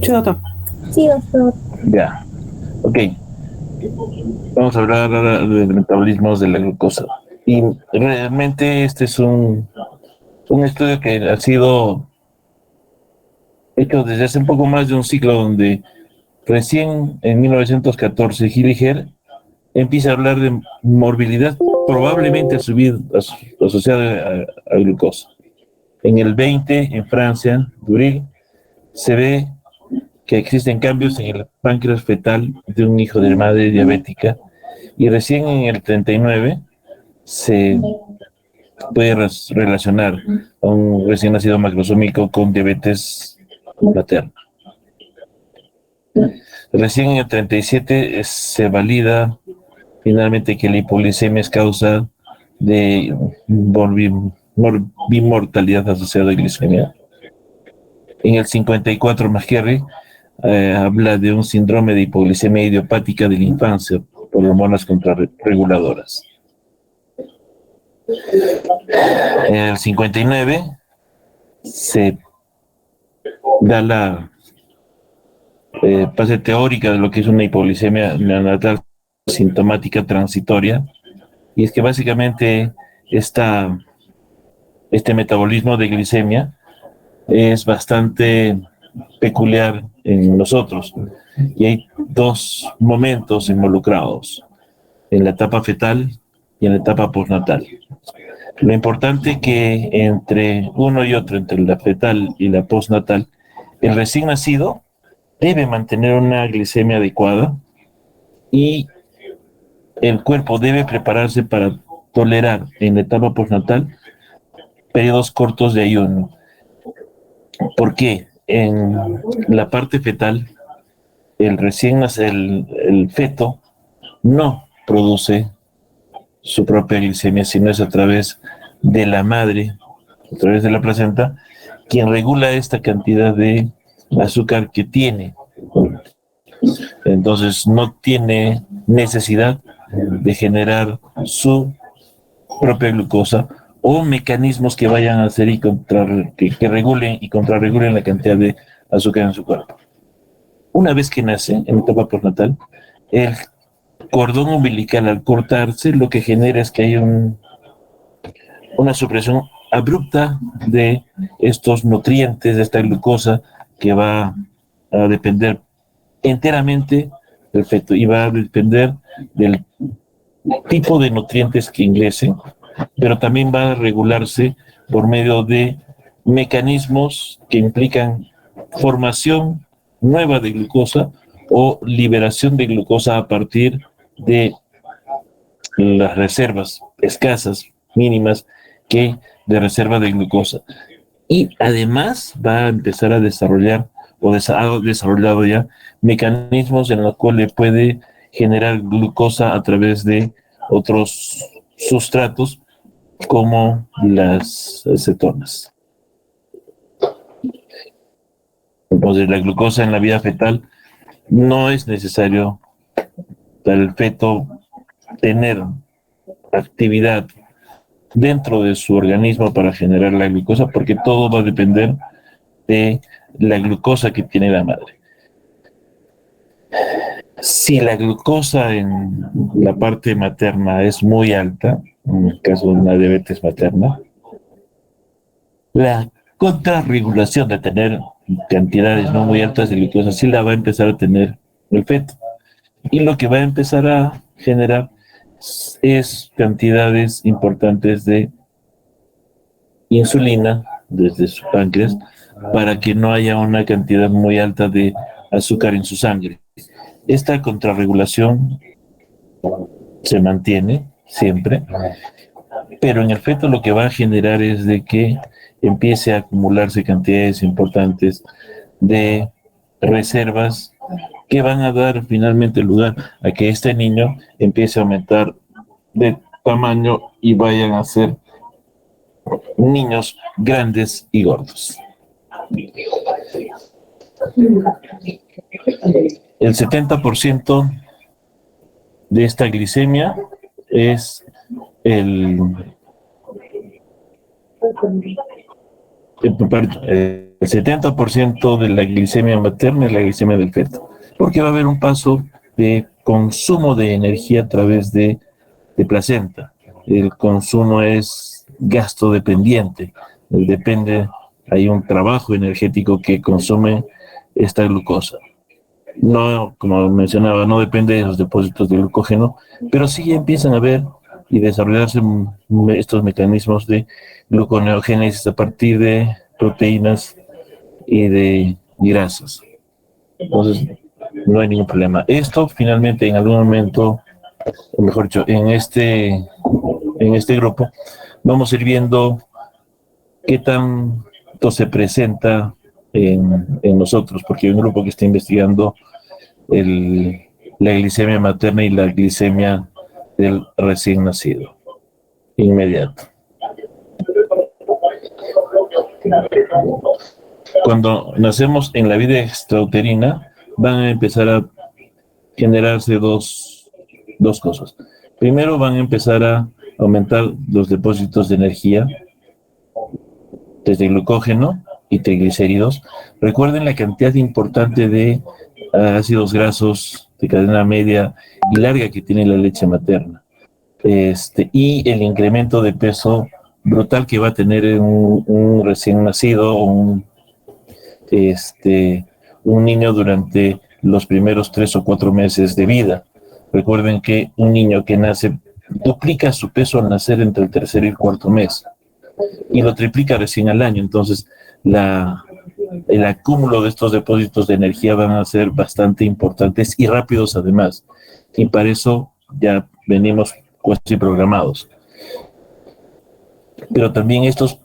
Sí, doctor. Sí, doctor. Ya, ok. Vamos a hablar ahora de metabolismos de la glucosa. Y realmente este es un estudio que ha sido hecho desde hace un poco más de un siglo, donde recién en 1914 Hilliger empieza a hablar de morbilidad probablemente asociada a glucosa. En el 20, en Francia, Duril, se ve que existen cambios en el páncreas fetal de un hijo de madre diabética, y recién en el 39 se puede relacionar a un recién nacido macrosómico con diabetes materna. Recién en el 37 se valida finalmente que la hipoglicemia es causa de bimortalidad asociada a glicemia. En el 54, McGarry habla de un síndrome de hipoglicemia idiopática de la infancia por hormonas contrarreguladoras. En el 59 se da la base teórica de lo que es una hipoglicemia neonatal sintomática transitoria, y es que básicamente este metabolismo de glicemia es bastante peculiar en nosotros, y hay dos momentos involucrados, en la etapa fetal y en la etapa postnatal. Lo importante que entre uno y otro, entre la fetal y la postnatal, el recién nacido debe mantener una glicemia adecuada, y el cuerpo debe prepararse para tolerar en la etapa postnatal periodos cortos de ayuno. ¿Por qué? En la parte fetal, el feto no produce su propia glicemia, sino es a través de la madre, a través de la placenta, quien regula esta cantidad de azúcar que tiene. Entonces no tiene necesidad de generar su propia glucosa o mecanismos que vayan a hacer que regulen y contrarregulen la cantidad de azúcar en su cuerpo. Una vez que nace, en etapa postnatal, el cordón umbilical, al cortarse, lo que genera es que hay una supresión abrupta de estos nutrientes, de esta glucosa, que va a depender enteramente del feto y va a depender del tipo de nutrientes que ingrese, pero también va a regularse por medio de mecanismos que implican formación nueva de glucosa o liberación de glucosa a partir de las reservas escasas, mínimas, que de reserva de glucosa. Y además va a empezar a desarrollar, o ha desarrollado ya, mecanismos en los cuales puede generar glucosa a través de otros sustratos como las cetonas. Entonces, la glucosa en la vida fetal no es necesario para el feto tener actividad dentro de su organismo para generar la glucosa, porque todo va a depender de la glucosa que tiene la madre. Si la glucosa en la parte materna es muy alta, en el caso de una diabetes materna, la contrarregulación de tener cantidades no muy altas de glucosa sí la va a empezar a tener el feto. Y lo que va a empezar a generar es cantidades importantes de insulina desde su páncreas, para que no haya una cantidad muy alta de azúcar en su sangre. Esta contrarregulación se mantiene siempre, pero en el feto lo que va a generar es de que empiece a acumularse cantidades importantes de reservas que van a dar finalmente lugar a que este niño empiece a aumentar de tamaño y vayan a ser niños grandes y gordos. El 70% de esta glicemia es el El 70% de la glicemia materna es la glicemia del feto, porque va a haber un paso de consumo de energía a través de placenta. El consumo es gasto dependiente, depende, hay un trabajo energético que consume esta glucosa. No, como mencionaba, no depende de los depósitos de glucógeno, pero sí empiezan a ver y desarrollarse estos mecanismos de gluconeogénesis a partir de proteínas y de grasas. Entonces, no hay ningún problema. Esto finalmente en algún momento, o mejor dicho, en este grupo, vamos a ir viendo qué tanto se presenta en nosotros, porque hay un grupo que está investigando el, la glicemia materna y la glicemia del recién nacido, inmediato. Cuando nacemos en la vida extrauterina, van a empezar a generarse dos cosas. Primero van a empezar a aumentar los depósitos de energía desde glucógeno y triglicéridos. Recuerden la cantidad importante de ácidos grasos de cadena media y larga que tiene la leche materna. Y el incremento de peso brutal que va a tener un recién nacido o un niño durante los primeros 3 o 4 meses de vida. Recuerden que un niño que nace duplica su peso al nacer entre el tercer y el cuarto mes y lo triplica recién al año. Entonces el acúmulo de estos depósitos de energía van a ser bastante importantes y rápidos además, y para eso ya venimos casi programados. Pero también estos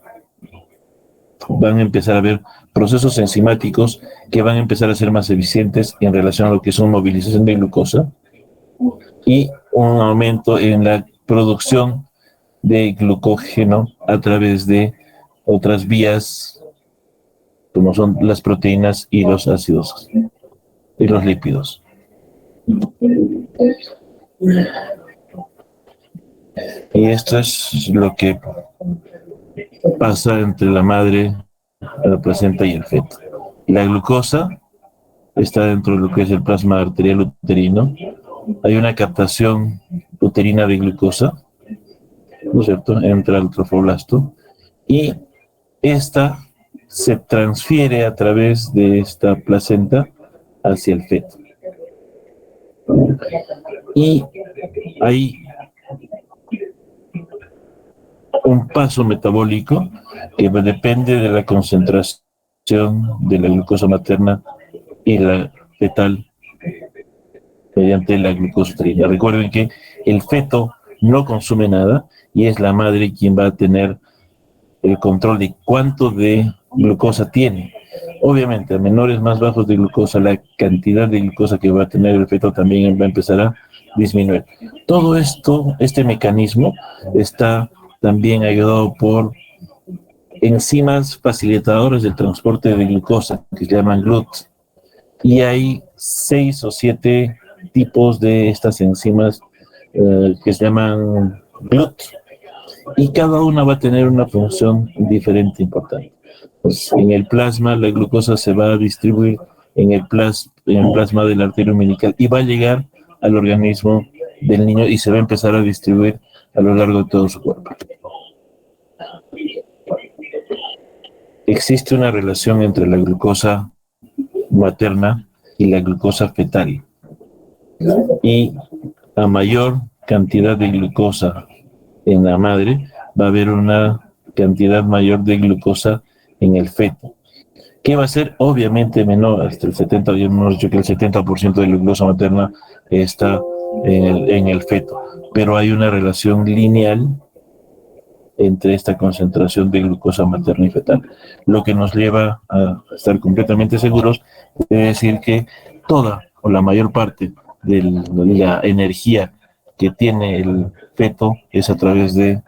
van a empezar a ver procesos enzimáticos que van a empezar a ser más eficientes en relación a lo que es una movilización de glucosa y un aumento en la producción de glucógeno a través de otras vías como son las proteínas y los ácidos y los lípidos. Y esto es lo que pasa entre la madre, la placenta y el feto. La glucosa está dentro de lo que es el plasma arterial uterino. Hay una captación uterina de glucosa, ¿no es cierto?, entra al trofoblasto y esta se transfiere a través de esta placenta hacia el feto. Y hay un paso metabólico que depende de la concentración de la glucosa materna y la fetal mediante la glucosa uterina. Recuerden que el feto no consume nada y es la madre quien va a tener el control de cuánto de glucosa tiene. Obviamente, a menores más bajos de glucosa, la cantidad de glucosa que va a tener el feto también va a empezar a disminuir. Todo esto, este mecanismo, está también ayudado por enzimas facilitadoras del transporte de glucosa, que se llaman GLUT. Y hay 6 o 7 tipos de estas enzimas que se llaman GLUT. Y cada una va a tener una función diferente importante. Pues en el plasma, la glucosa se va a distribuir en el plasma de la arteria umbilical y va a llegar al organismo del niño y se va a empezar a distribuir a lo largo de todo su cuerpo. Existe una relación entre la glucosa materna y la glucosa fetal. Y a mayor cantidad de glucosa en la madre, va a haber una cantidad mayor de glucosa en el feto. ¿Qué va a ser? Obviamente menor, hasta el 70%, ya hemos dicho que el 70% de la glucosa materna está en el feto, pero hay una relación lineal entre esta concentración de glucosa materna y fetal, lo que nos lleva a estar completamente seguros de decir que toda o la mayor parte de la energía que tiene el feto es a través de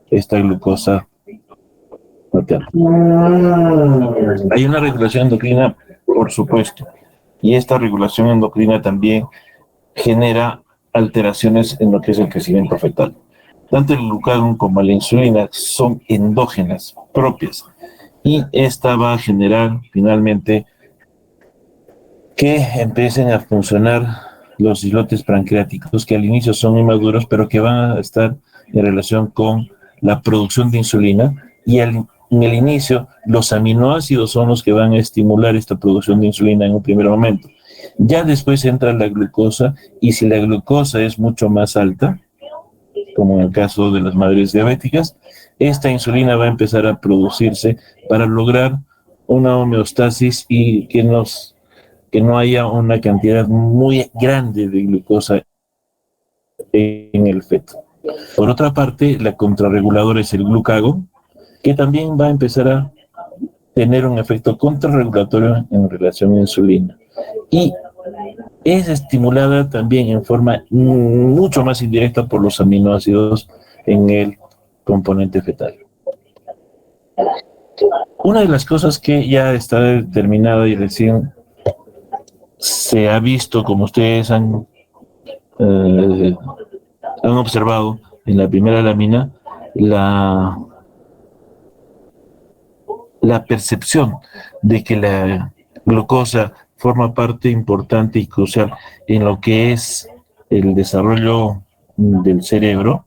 esta glucosa materna. Hay una regulación endocrina, por supuesto, y esta regulación endocrina también genera alteraciones en lo que es el crecimiento fetal. Tanto el glucagón como la insulina son endógenas, propias, y esta va a generar finalmente que empiecen a funcionar los islotes pancreáticos, que al inicio son inmaduros, pero que van a estar en relación con la producción de insulina, y en el inicio los aminoácidos son los que van a estimular esta producción de insulina en un primer momento. Ya después entra la glucosa, y si la glucosa es mucho más alta, como en el caso de las madres diabéticas, esta insulina va a empezar a producirse para lograr una homeostasis y que no haya una cantidad muy grande de glucosa en el feto. Por otra parte, la contrarreguladora es el glucagon, que también va a empezar a tener un efecto contrarregulatorio en relación a la insulina. Y es estimulada también en forma mucho más indirecta por los aminoácidos en el componente fetal. Una de las cosas que ya está determinada y recién se ha visto, como ustedes han observado en la primera lámina, la percepción de que la glucosa forma parte importante y crucial en lo que es el desarrollo del cerebro,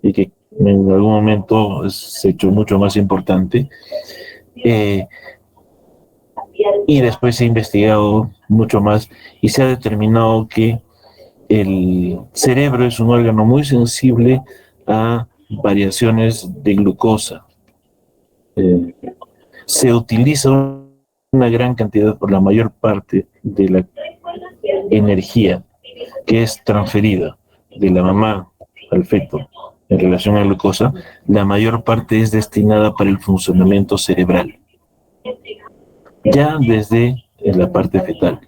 y que en algún momento se ha hecho mucho más importante, y después se ha investigado mucho más y se ha determinado que el cerebro es un órgano muy sensible a variaciones de glucosa. Se utiliza una gran cantidad, por la mayor parte de la energía que es transferida de la mamá al feto en relación a la glucosa, la mayor parte es destinada para el funcionamiento cerebral, ya desde la parte fetal.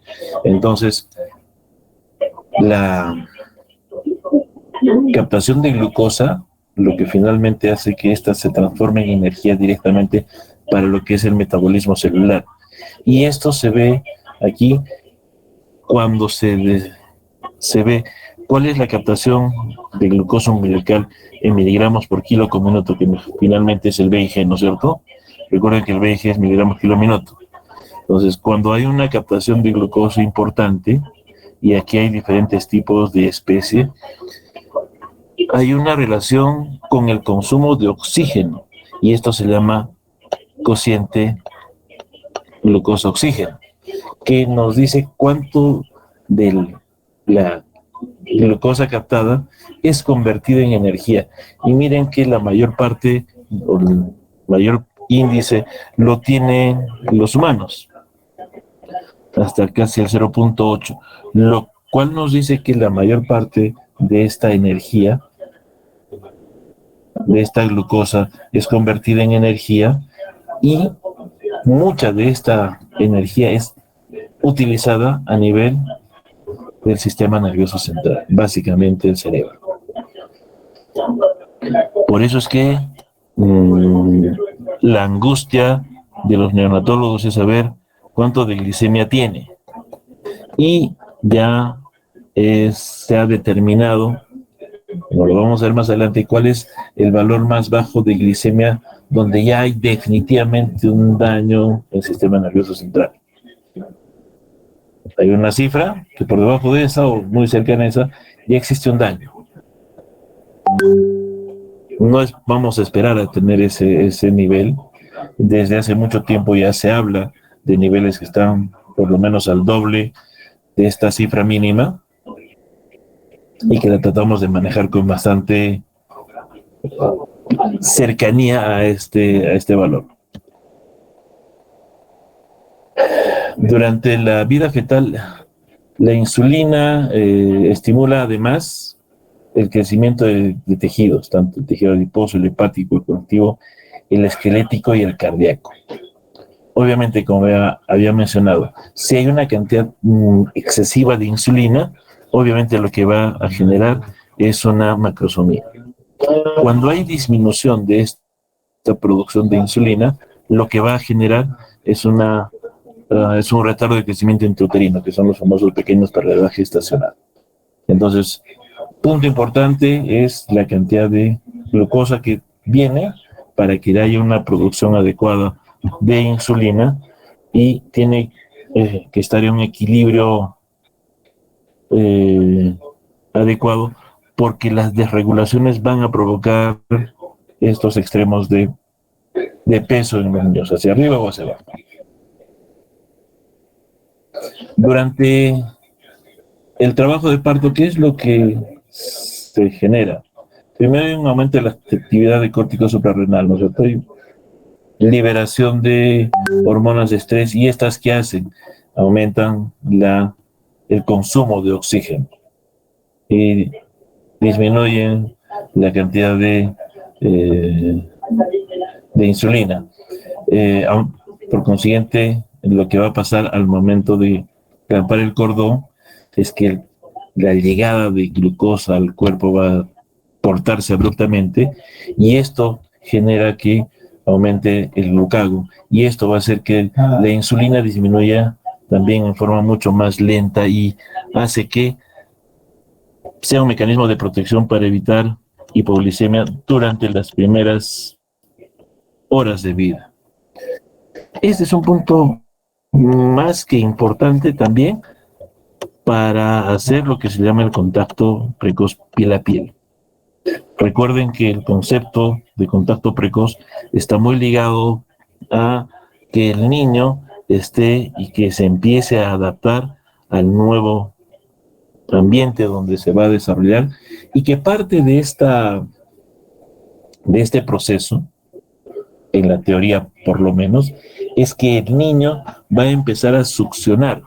Entonces, la captación de glucosa, lo que finalmente hace que ésta se transforme en energía directamente para lo que es el metabolismo celular. Y esto se ve aquí cuando se ve cuál es la captación de glucosa umbilical en miligramos por kilo con minuto, que finalmente es el BIG, ¿no es cierto? Recuerden que el BIG es miligramos kilo minuto. Entonces, cuando hay una captación de glucosa importante, y aquí hay diferentes tipos de especie, hay una relación con el consumo de oxígeno, y esto se llama cociente glucosa-oxígeno, que nos dice cuánto de la glucosa captada es convertida en energía. Y miren que la mayor parte, o el mayor índice, lo tienen los humanos, hasta casi el 0.8, lo cual nos dice que la mayor parte de esta energía, de esta glucosa, es convertida en energía, y mucha de esta energía es utilizada a nivel del sistema nervioso central, básicamente el cerebro. Por eso es que la angustia de los neonatólogos es saber cuánto de glicemia tiene. Y ya se ha determinado, como lo vamos a ver más adelante, cuál es el valor más bajo de glicemia donde ya hay definitivamente un daño en el sistema nervioso central. Hay una cifra que por debajo de esa, o muy cercana a esa, ya existe un daño. No vamos a esperar a tener ese nivel. Desde hace mucho tiempo ya se habla de niveles que están por lo menos al doble de esta cifra mínima, y que la tratamos de manejar con bastante cercanía a este valor. Durante la vida fetal, la insulina estimula además el crecimiento de tejidos, tanto el tejido adiposo, el hepático, el conectivo, el esquelético y el cardíaco. Obviamente, como había mencionado, si hay una cantidad excesiva de insulina, obviamente lo que va a generar es una macrosomía. Cuando hay disminución de esta producción de insulina, lo que va a generar es un retardo de crecimiento intrauterino, que son los famosos pequeños para la edad gestacional. Entonces, punto importante es la cantidad de glucosa que viene para que haya una producción adecuada de insulina y tiene que estar en un equilibrio adecuado, porque las desregulaciones van a provocar estos extremos de peso en los niños, hacia arriba o hacia abajo. Durante el trabajo de parto, ¿qué es lo que se genera? Primero hay un aumento de la actividad de córtico suprarrenal, ¿no es cierto? Hay liberación de hormonas de estrés, y estas que hacen aumentan el consumo de oxígeno y disminuyen la cantidad de insulina. Por consiguiente, lo que va a pasar al momento de clampar el cordón es que la llegada de glucosa al cuerpo va a cortarse abruptamente, y esto genera que aumente el glucago, y esto va a hacer que la insulina disminuya también en forma mucho más lenta, y hace que sea un mecanismo de protección para evitar hipoglicemia durante las primeras horas de vida. Este es un punto más que importante también para hacer lo que se llama el contacto precoz piel a piel. Recuerden que el concepto de contacto precoz está muy ligado a que el niño esté y que se empiece a adaptar al nuevo ambiente donde se va a desarrollar, y que parte de este proceso, en la teoría por lo menos, es que el niño va a empezar a succionar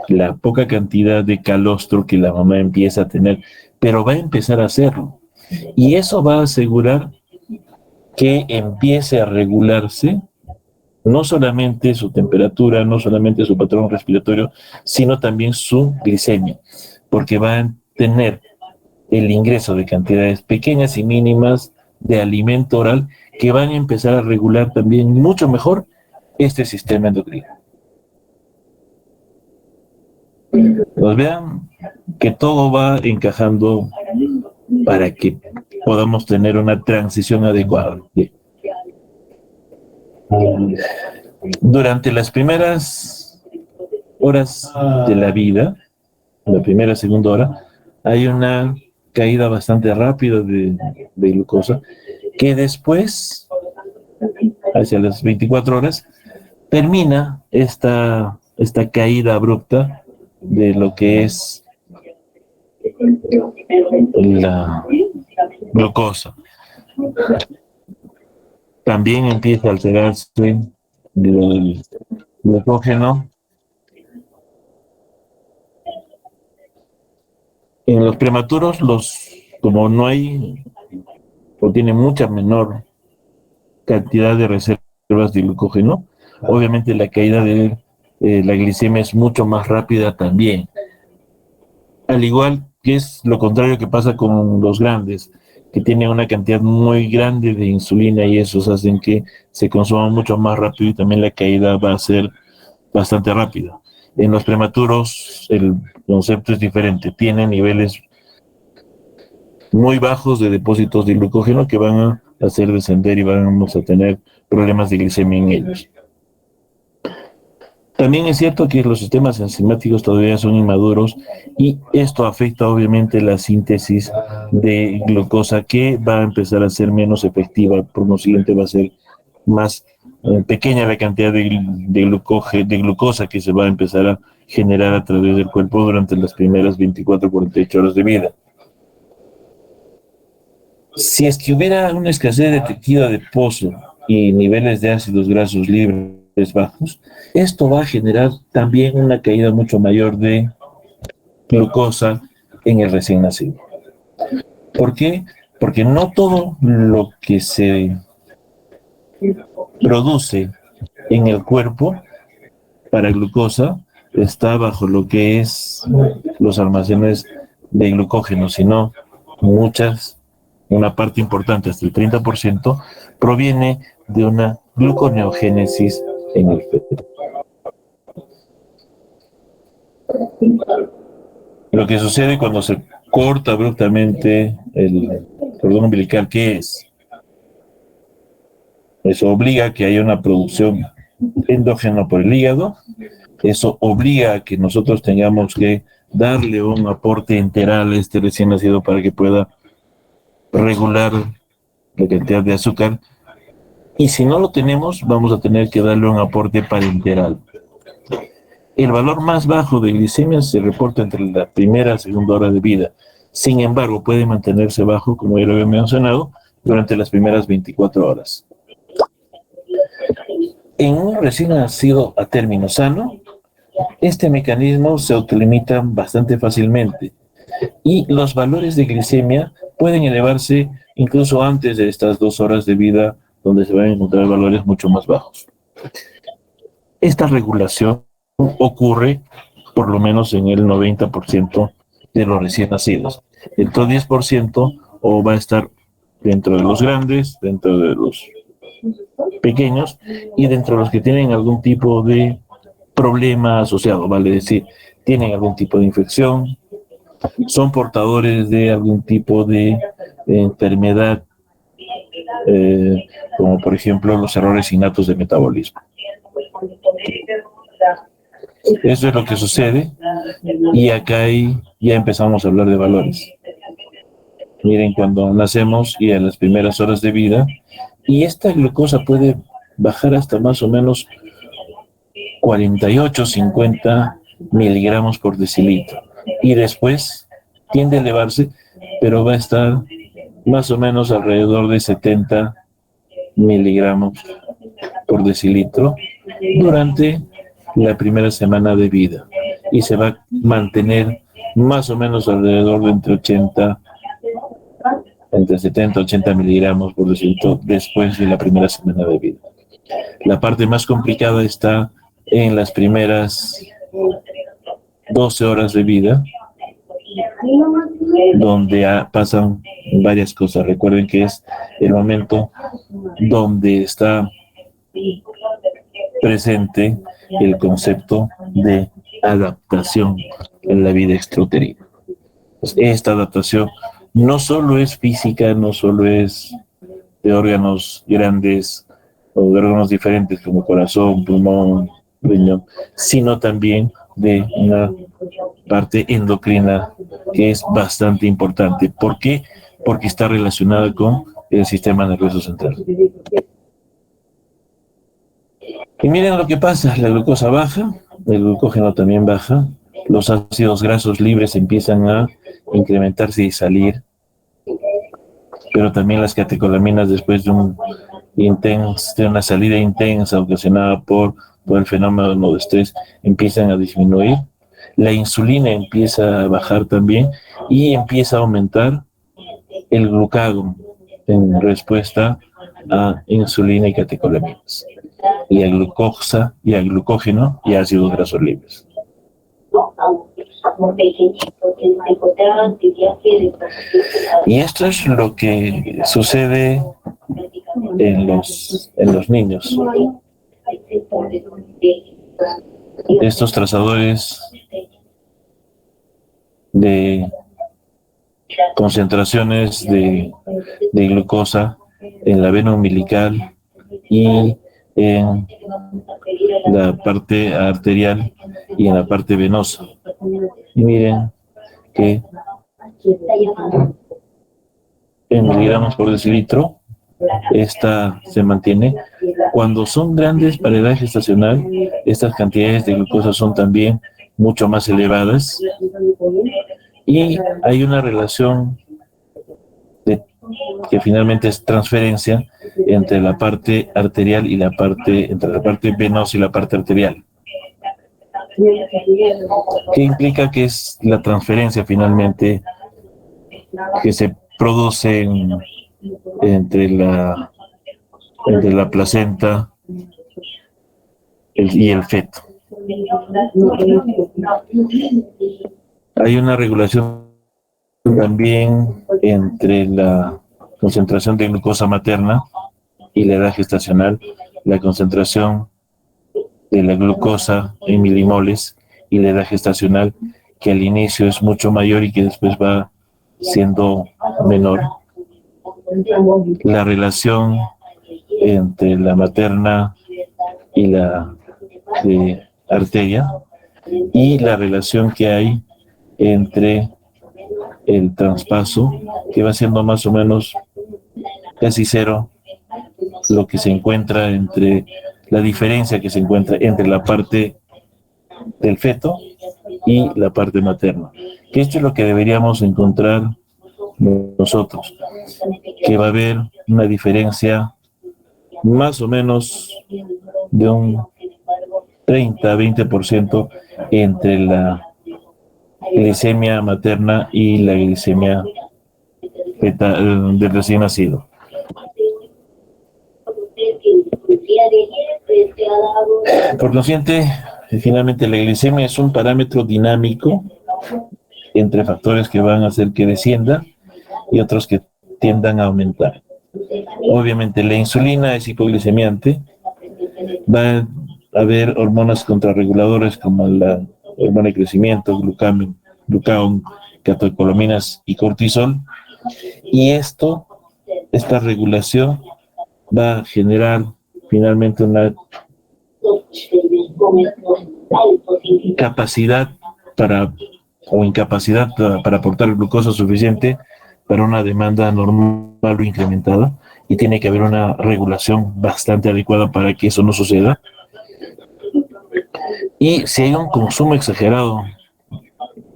la poca cantidad de calostro que la mamá empieza a tener, pero va a empezar a hacerlo. Y eso va a asegurar que empiece a regularse no solamente su temperatura, no solamente su patrón respiratorio, sino también su glicemia, porque va a tener el ingreso de cantidades pequeñas y mínimas de alimento oral que van a empezar a regular también mucho mejor este sistema endocrino. Pues vean que todo va encajando para que podamos tener una transición adecuada. Durante las primeras horas de la vida, la primera, segunda hora, hay una caída bastante rápida de glucosa, que después, hacia las 24 horas, termina esta caída abrupta de lo que es la glucosa. También empieza a alterarse el glucógeno. En los prematuros, como no hay o tiene mucha menor cantidad de reservas de glucógeno, obviamente la caída de la glicemia es mucho más rápida también. Al igual que es lo contrario que pasa con los grandes, que tienen una cantidad muy grande de insulina, y esos hacen que se consuma mucho más rápido, y también la caída va a ser bastante rápida. En los prematuros el concepto es diferente, tienen niveles muy bajos de depósitos de glucógeno que van a hacer descender, y vamos a tener problemas de glicemia en ellos. También es cierto que los sistemas enzimáticos todavía son inmaduros, y esto afecta obviamente la síntesis de glucosa, que va a empezar a ser menos efectiva. Por lo siguiente va a ser más pequeña la cantidad de glucosa que se va a empezar a generar a través del cuerpo durante las primeras 24-48 horas de vida. Si es que hubiera una escasez detectiva de pozo y niveles de ácidos grasos libres bajos, esto va a generar también una caída mucho mayor de glucosa en el recién nacido. ¿Por qué? Porque no todo lo que se produce en el cuerpo para glucosa está bajo lo que es los almacenes de glucógeno, sino una parte importante, hasta el 30%, proviene de una gluconeogénesis en el feto. Lo que sucede cuando se corta abruptamente el cordón umbilical, ¿qué es? Eso obliga a que haya una producción endógena por el hígado. Eso obliga a que nosotros tengamos que darle un aporte enteral a este recién nacido para que pueda regular la cantidad de azúcar. Y si no lo tenemos, vamos a tener que darle un aporte parenteral. El valor más bajo de glicemia se reporta entre la primera y segunda hora de vida. Sin embargo, puede mantenerse bajo, como ya lo había mencionado, durante las primeras 24 horas. En un recién nacido a término sano, este mecanismo se autolimita bastante fácilmente y los valores de glicemia pueden elevarse incluso antes de estas 2 horas de vida, donde se van a encontrar valores mucho más bajos. Esta regulación ocurre por lo menos en el 90% de los recién nacidos. El otro 10% o va a estar dentro de los grandes, dentro de los pequeños y dentro de los que tienen algún tipo de problema asociado, vale decir, tienen algún tipo de infección, son portadores de algún tipo de enfermedad, como por ejemplo los errores innatos de metabolismo. Eso es lo que sucede y acá ya empezamos a hablar de valores. Miren, cuando nacemos y en las primeras horas de vida, y esta glucosa puede bajar hasta más o menos 48, 50 miligramos por decilitro. Y después tiende a elevarse, pero va a estar más o menos alrededor de 70 miligramos por decilitro durante la primera semana de vida. Y se va a mantener más o menos alrededor de entre 70 y 80 miligramos por decilitro después de la primera semana de vida. La parte más complicada está en las primeras 12 horas de vida, donde pasan varias cosas. Recuerden que es el momento donde está presente el concepto de adaptación en la vida extrauterina. Pues esta adaptación no solo es física, no solo es de órganos grandes o de órganos diferentes como corazón, pulmón, riñón, sino también de una parte endocrina que es bastante importante. ¿Por qué? Porque está relacionada con el sistema nervioso central. Y miren lo que pasa, la glucosa baja, el glucógeno también baja, los ácidos grasos libres empiezan a incrementarse y salir, pero también las catecolaminas después de una salida intensa ocasionada por el fenómeno de estrés empiezan a disminuir, la insulina empieza a bajar también y empieza a aumentar el glucagón en respuesta a insulina y catecolaminas, y a glucosa y a glucógeno y ácidos grasos libres. Y esto es lo que sucede en los niños. Estos trazadores de concentraciones de glucosa en la vena umbilical y en la parte arterial y en la parte venosa. Y miren que en miligramos por decilitro esta se mantiene. Cuando son grandes para edad gestacional, estas cantidades de glucosa son también mucho más elevadas y hay una relación que finalmente es transferencia entre la parte arterial y entre la parte venosa y la parte arterial, que implica que es la transferencia finalmente que se produce entre la placenta y el feto. Hay una regulación también entre la concentración de glucosa materna y la edad gestacional, la concentración de la glucosa en milimoles y la edad gestacional, que al inicio es mucho mayor y que después va siendo menor. La relación entre la materna y la arteria, y la relación que hay entre el traspaso, que va siendo más o menos casi cero, lo que se encuentra entre la diferencia que se encuentra entre la parte del feto y la parte materna. Que esto es lo que deberíamos encontrar nosotros, que va a haber una diferencia más o menos de un 30-20% entre la glicemia materna y la glicemia del recién nacido. Por consiguiente, finalmente la glicemia es un parámetro dinámico entre factores que van a hacer que descienda y otros que tiendan a aumentar. Obviamente la insulina es hipoglicemiante, va a haber hormonas contrarreguladoras como la hormona de crecimiento, glucagón, catecolaminas y cortisol, y esta regulación va a generar finalmente una capacidad o incapacidad para aportar glucosa suficiente para una demanda normal o incrementada, y tiene que haber una regulación bastante adecuada para que eso no suceda. Y si hay un consumo exagerado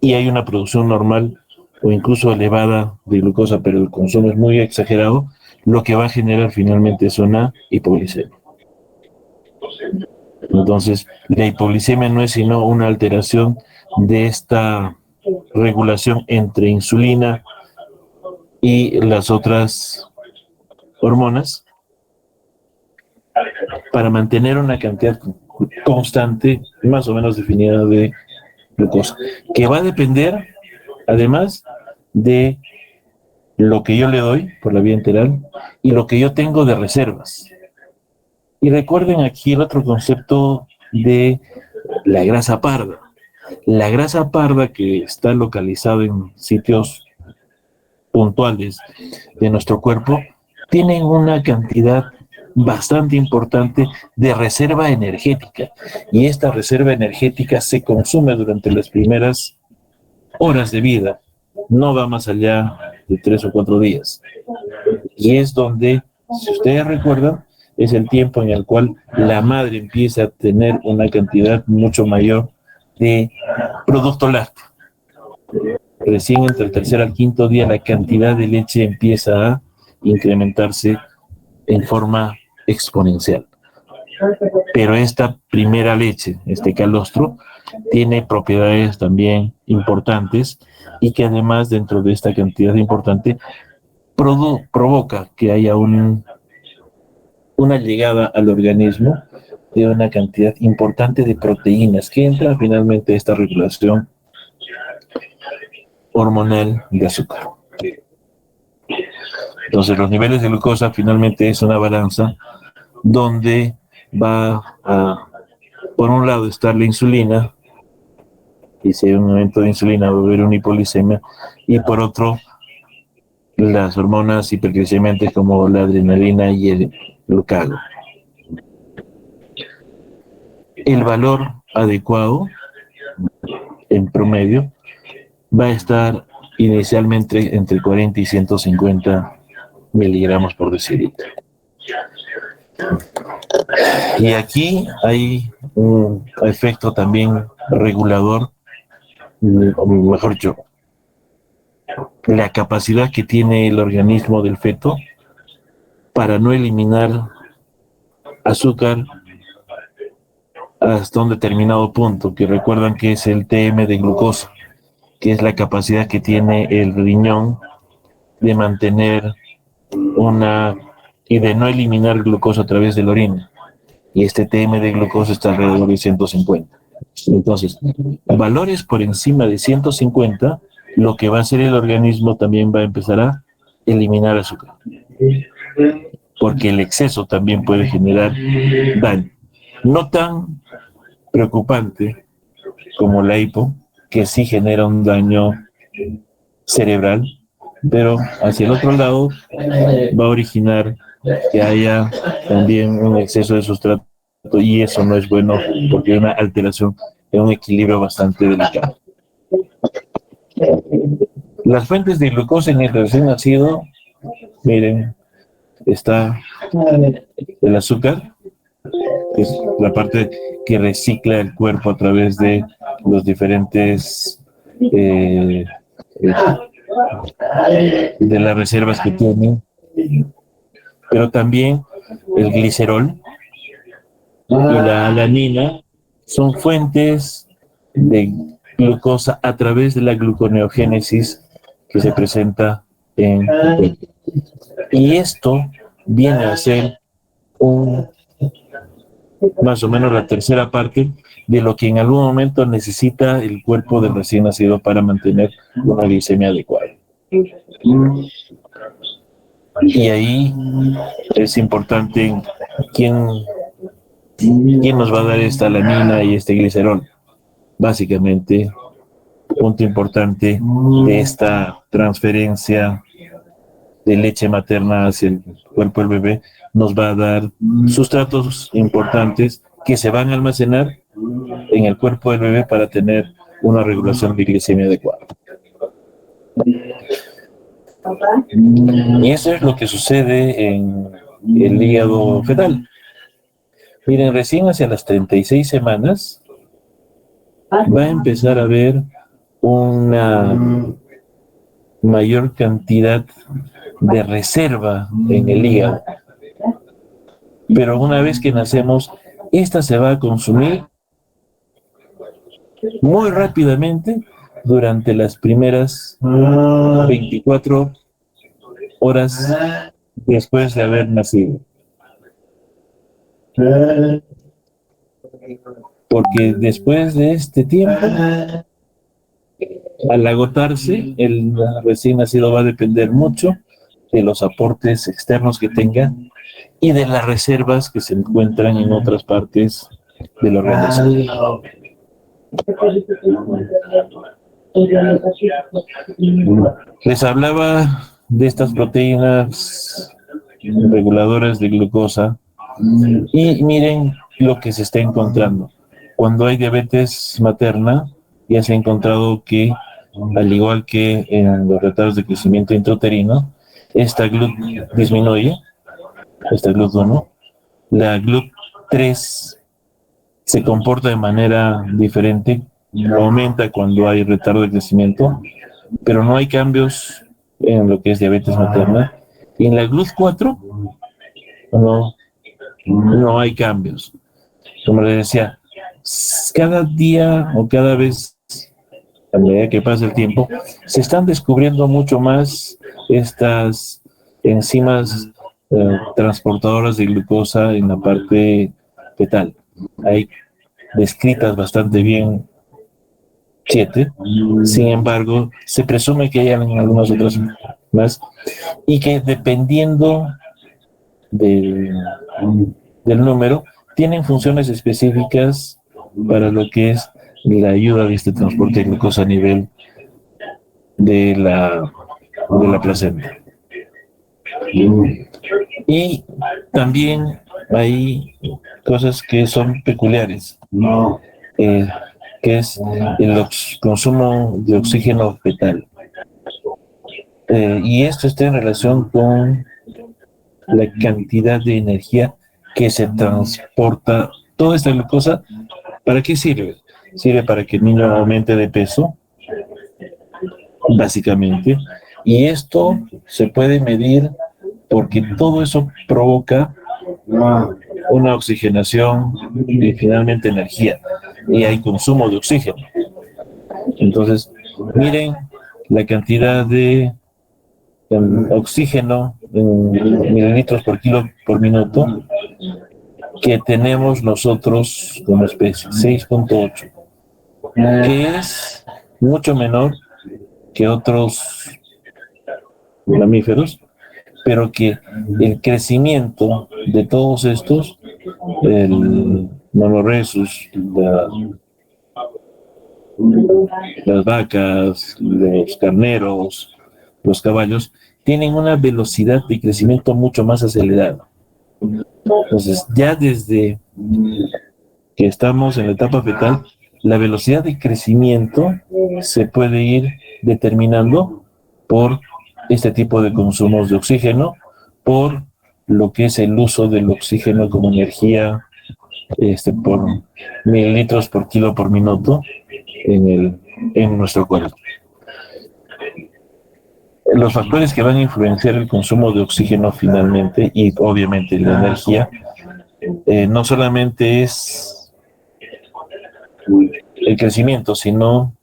y hay una producción normal o incluso elevada de glucosa, pero el consumo es muy exagerado, lo que va a generar finalmente es una hipoglicemia. Entonces, la hipoglicemia no es sino una alteración de esta regulación entre insulina y las otras hormonas para mantener una cantidad constante, más o menos definida, de glucosa, que va a depender además de lo que yo le doy por la vía enteral y lo que yo tengo de reservas. Y recuerden aquí el otro concepto de la grasa parda. La grasa parda, que está localizada en sitios puntuales de nuestro cuerpo, tiene una cantidad bastante importante de reserva energética, y esta reserva energética se consume durante las primeras horas de vida, no va más allá de 3 o 4 días, y es donde, si ustedes recuerdan, es el tiempo en el cual la madre empieza a tener una cantidad mucho mayor de producto lácteo. Recién entre el tercer al quinto día la cantidad de leche empieza a incrementarse en forma exponencial. Pero esta primera leche, este calostro, tiene propiedades también importantes, y que además dentro de esta cantidad importante provoca que haya una llegada al organismo de una cantidad importante de proteínas que entra finalmente a esta regulación hormonal de azúcar. Entonces los niveles de glucosa finalmente es una balanza donde va a, por un lado, estar la insulina, y si hay un aumento de insulina va a haber una hipoglicemia, y por otro, las hormonas hiperglicemiantes como la adrenalina y el glucagón. El valor adecuado, en promedio, va a estar inicialmente entre 40 y 150 miligramos por decilitro. Y aquí hay un efecto también regulador, o mejor dicho, la capacidad que tiene el organismo del feto para no eliminar azúcar hasta un determinado punto, que recuerdan que es el TM de glucosa, que es la capacidad que tiene el riñón de mantener y de no eliminar glucosa a través de la orina. Y este TM de glucosa está alrededor de 150. Entonces, valores por encima de 150, lo que va a hacer el organismo también va a empezar a eliminar azúcar, porque el exceso también puede generar daño. No tan preocupante como la hipo, que sí genera un daño cerebral, pero hacia el otro lado va a originar que haya también un exceso de sustrato, y eso no es bueno porque hay una alteración en un equilibrio bastante delicado. Las fuentes de glucosa en el recién nacido, miren, está el azúcar, que es la parte que recicla el cuerpo a través de los diferentes de las reservas que tiene, pero también el glicerol y la alanina son fuentes de glucosa a través de la gluconeogénesis que se presenta en el cuerpo. Y esto viene a ser más o menos la tercera parte de lo que en algún momento necesita el cuerpo del recién nacido para mantener una glicemia adecuada. Y ahí es importante quién nos va a dar esta alanina y este glicerol. Básicamente, punto importante de esta transferencia de leche materna hacia el cuerpo del bebé, nos va a dar sustratos importantes que se van a almacenar en el cuerpo del bebé para tener una regulación de glicemia adecuada. Y eso es lo que sucede en el hígado fetal. Miren, recién hacia las 36 semanas va a empezar a haber una mayor cantidad de reserva en el hígado. Pero una vez que nacemos, esta se va a consumir muy rápidamente durante las primeras 24 horas después de haber nacido. Porque después de este tiempo, al agotarse, el recién nacido va a depender mucho de los aportes externos que tenga y de las reservas que se encuentran en otras partes del organismo. Les hablaba de estas proteínas reguladoras de glucosa y miren lo que se está encontrando. Cuando hay diabetes materna, ya se ha encontrado que, al igual que en los retardos de crecimiento intrauterino, esta GLUT disminuye, esta GLUT1, la GLUT3 se comporta de manera diferente, aumenta cuando hay retardo de crecimiento, pero no hay cambios en lo que es diabetes materna. Y en la GLUT4 no hay cambios. Como les decía, cada día o cada vez, a medida que pasa el tiempo, se están descubriendo mucho más estas enzimas transportadoras de glucosa en la parte fetal. Hay descritas bastante bien 7, sin embargo, se presume que hay algunas otras más y que dependiendo del número, tienen funciones específicas para lo que es la ayuda de este transporte de glucosa a nivel de la placenta. Y también hay cosas que son peculiares, que es el consumo de oxígeno fetal. Y esto está en relación con la cantidad de energía que se transporta. Toda esta glucosa, ¿para qué sirve? Sirve para que el niño aumente de peso, básicamente, y esto se puede medir porque todo eso provoca una oxigenación y finalmente energía, y hay consumo de oxígeno. Entonces, miren la cantidad de oxígeno en mililitros por kilo por minuto que tenemos nosotros como especie, 6.8, que es mucho menor que otros mamíferos, pero que el crecimiento de todos estos, el monorhesus, las vacas, los carneros, los caballos, tienen una velocidad de crecimiento mucho más acelerada. Entonces, ya desde que estamos en la etapa fetal, la velocidad de crecimiento se puede ir determinando por este tipo de consumos de oxígeno, por lo que es el uso del oxígeno como energía por mililitros por kilo por minuto en nuestro cuerpo. Los factores que van a influenciar el consumo de oxígeno finalmente y obviamente la energía, no solamente es el crecimiento, sino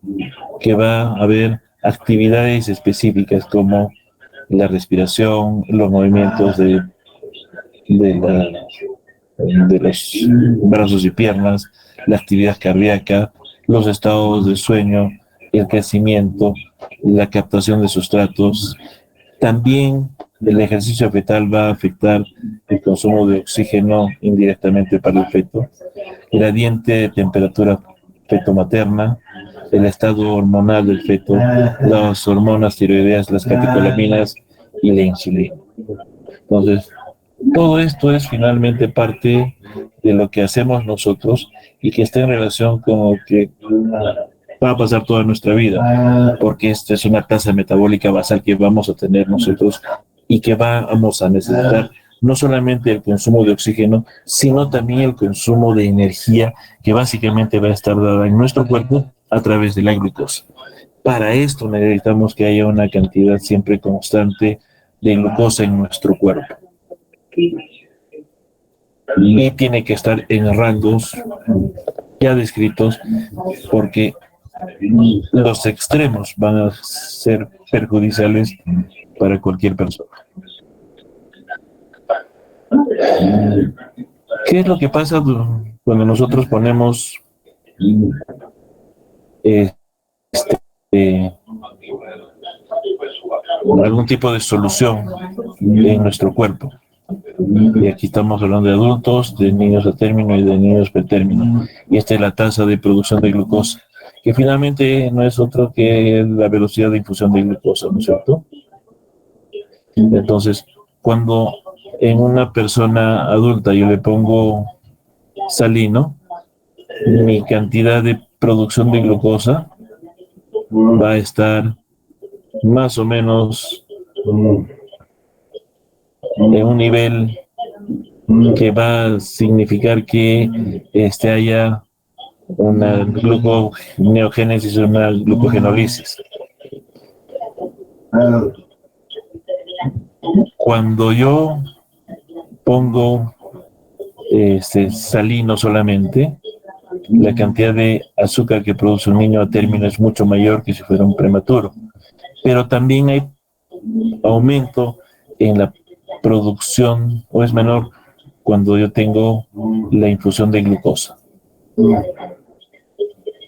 que va a haber actividades específicas como la respiración, los movimientos de los brazos y piernas, la actividad cardíaca, los estados de sueño, el crecimiento, la captación de sustratos. También el ejercicio fetal va a afectar el consumo de oxígeno indirectamente para el feto, gradiente de temperatura feto-materna, el estado hormonal del feto, las hormonas tiroideas, las catecolaminas y la insulina. Entonces, todo esto es finalmente parte de lo que hacemos nosotros y que está en relación con lo que va a pasar toda nuestra vida, porque esta es una tasa metabólica basal que vamos a tener nosotros y que vamos a necesitar no solamente el consumo de oxígeno, sino también el consumo de energía que básicamente va a estar dada en nuestro cuerpo a través de la glucosa. Para esto necesitamos que haya una cantidad siempre constante de glucosa en nuestro cuerpo. Y tiene que estar en rangos ya descritos, porque los extremos van a ser perjudiciales para cualquier persona. ¿Qué es lo que pasa cuando nosotros ponemos algún tipo de solución en nuestro cuerpo? Y aquí estamos hablando de adultos, de niños a término y de niños pretérmino. Y esta es la tasa de producción de glucosa, que finalmente no es otro que la velocidad de infusión de glucosa, ¿no es cierto? Entonces, cuando en una persona adulta yo le pongo salino, mi cantidad de producción de glucosa va a estar más o menos en un nivel que va a significar que haya una gluconeogénesis, una glucogenólisis. Cuando yo pongo salino solamente, la cantidad de azúcar que produce un niño a término es mucho mayor que si fuera un prematuro. Pero también hay aumento en la producción, o es menor cuando yo tengo la infusión de glucosa. Con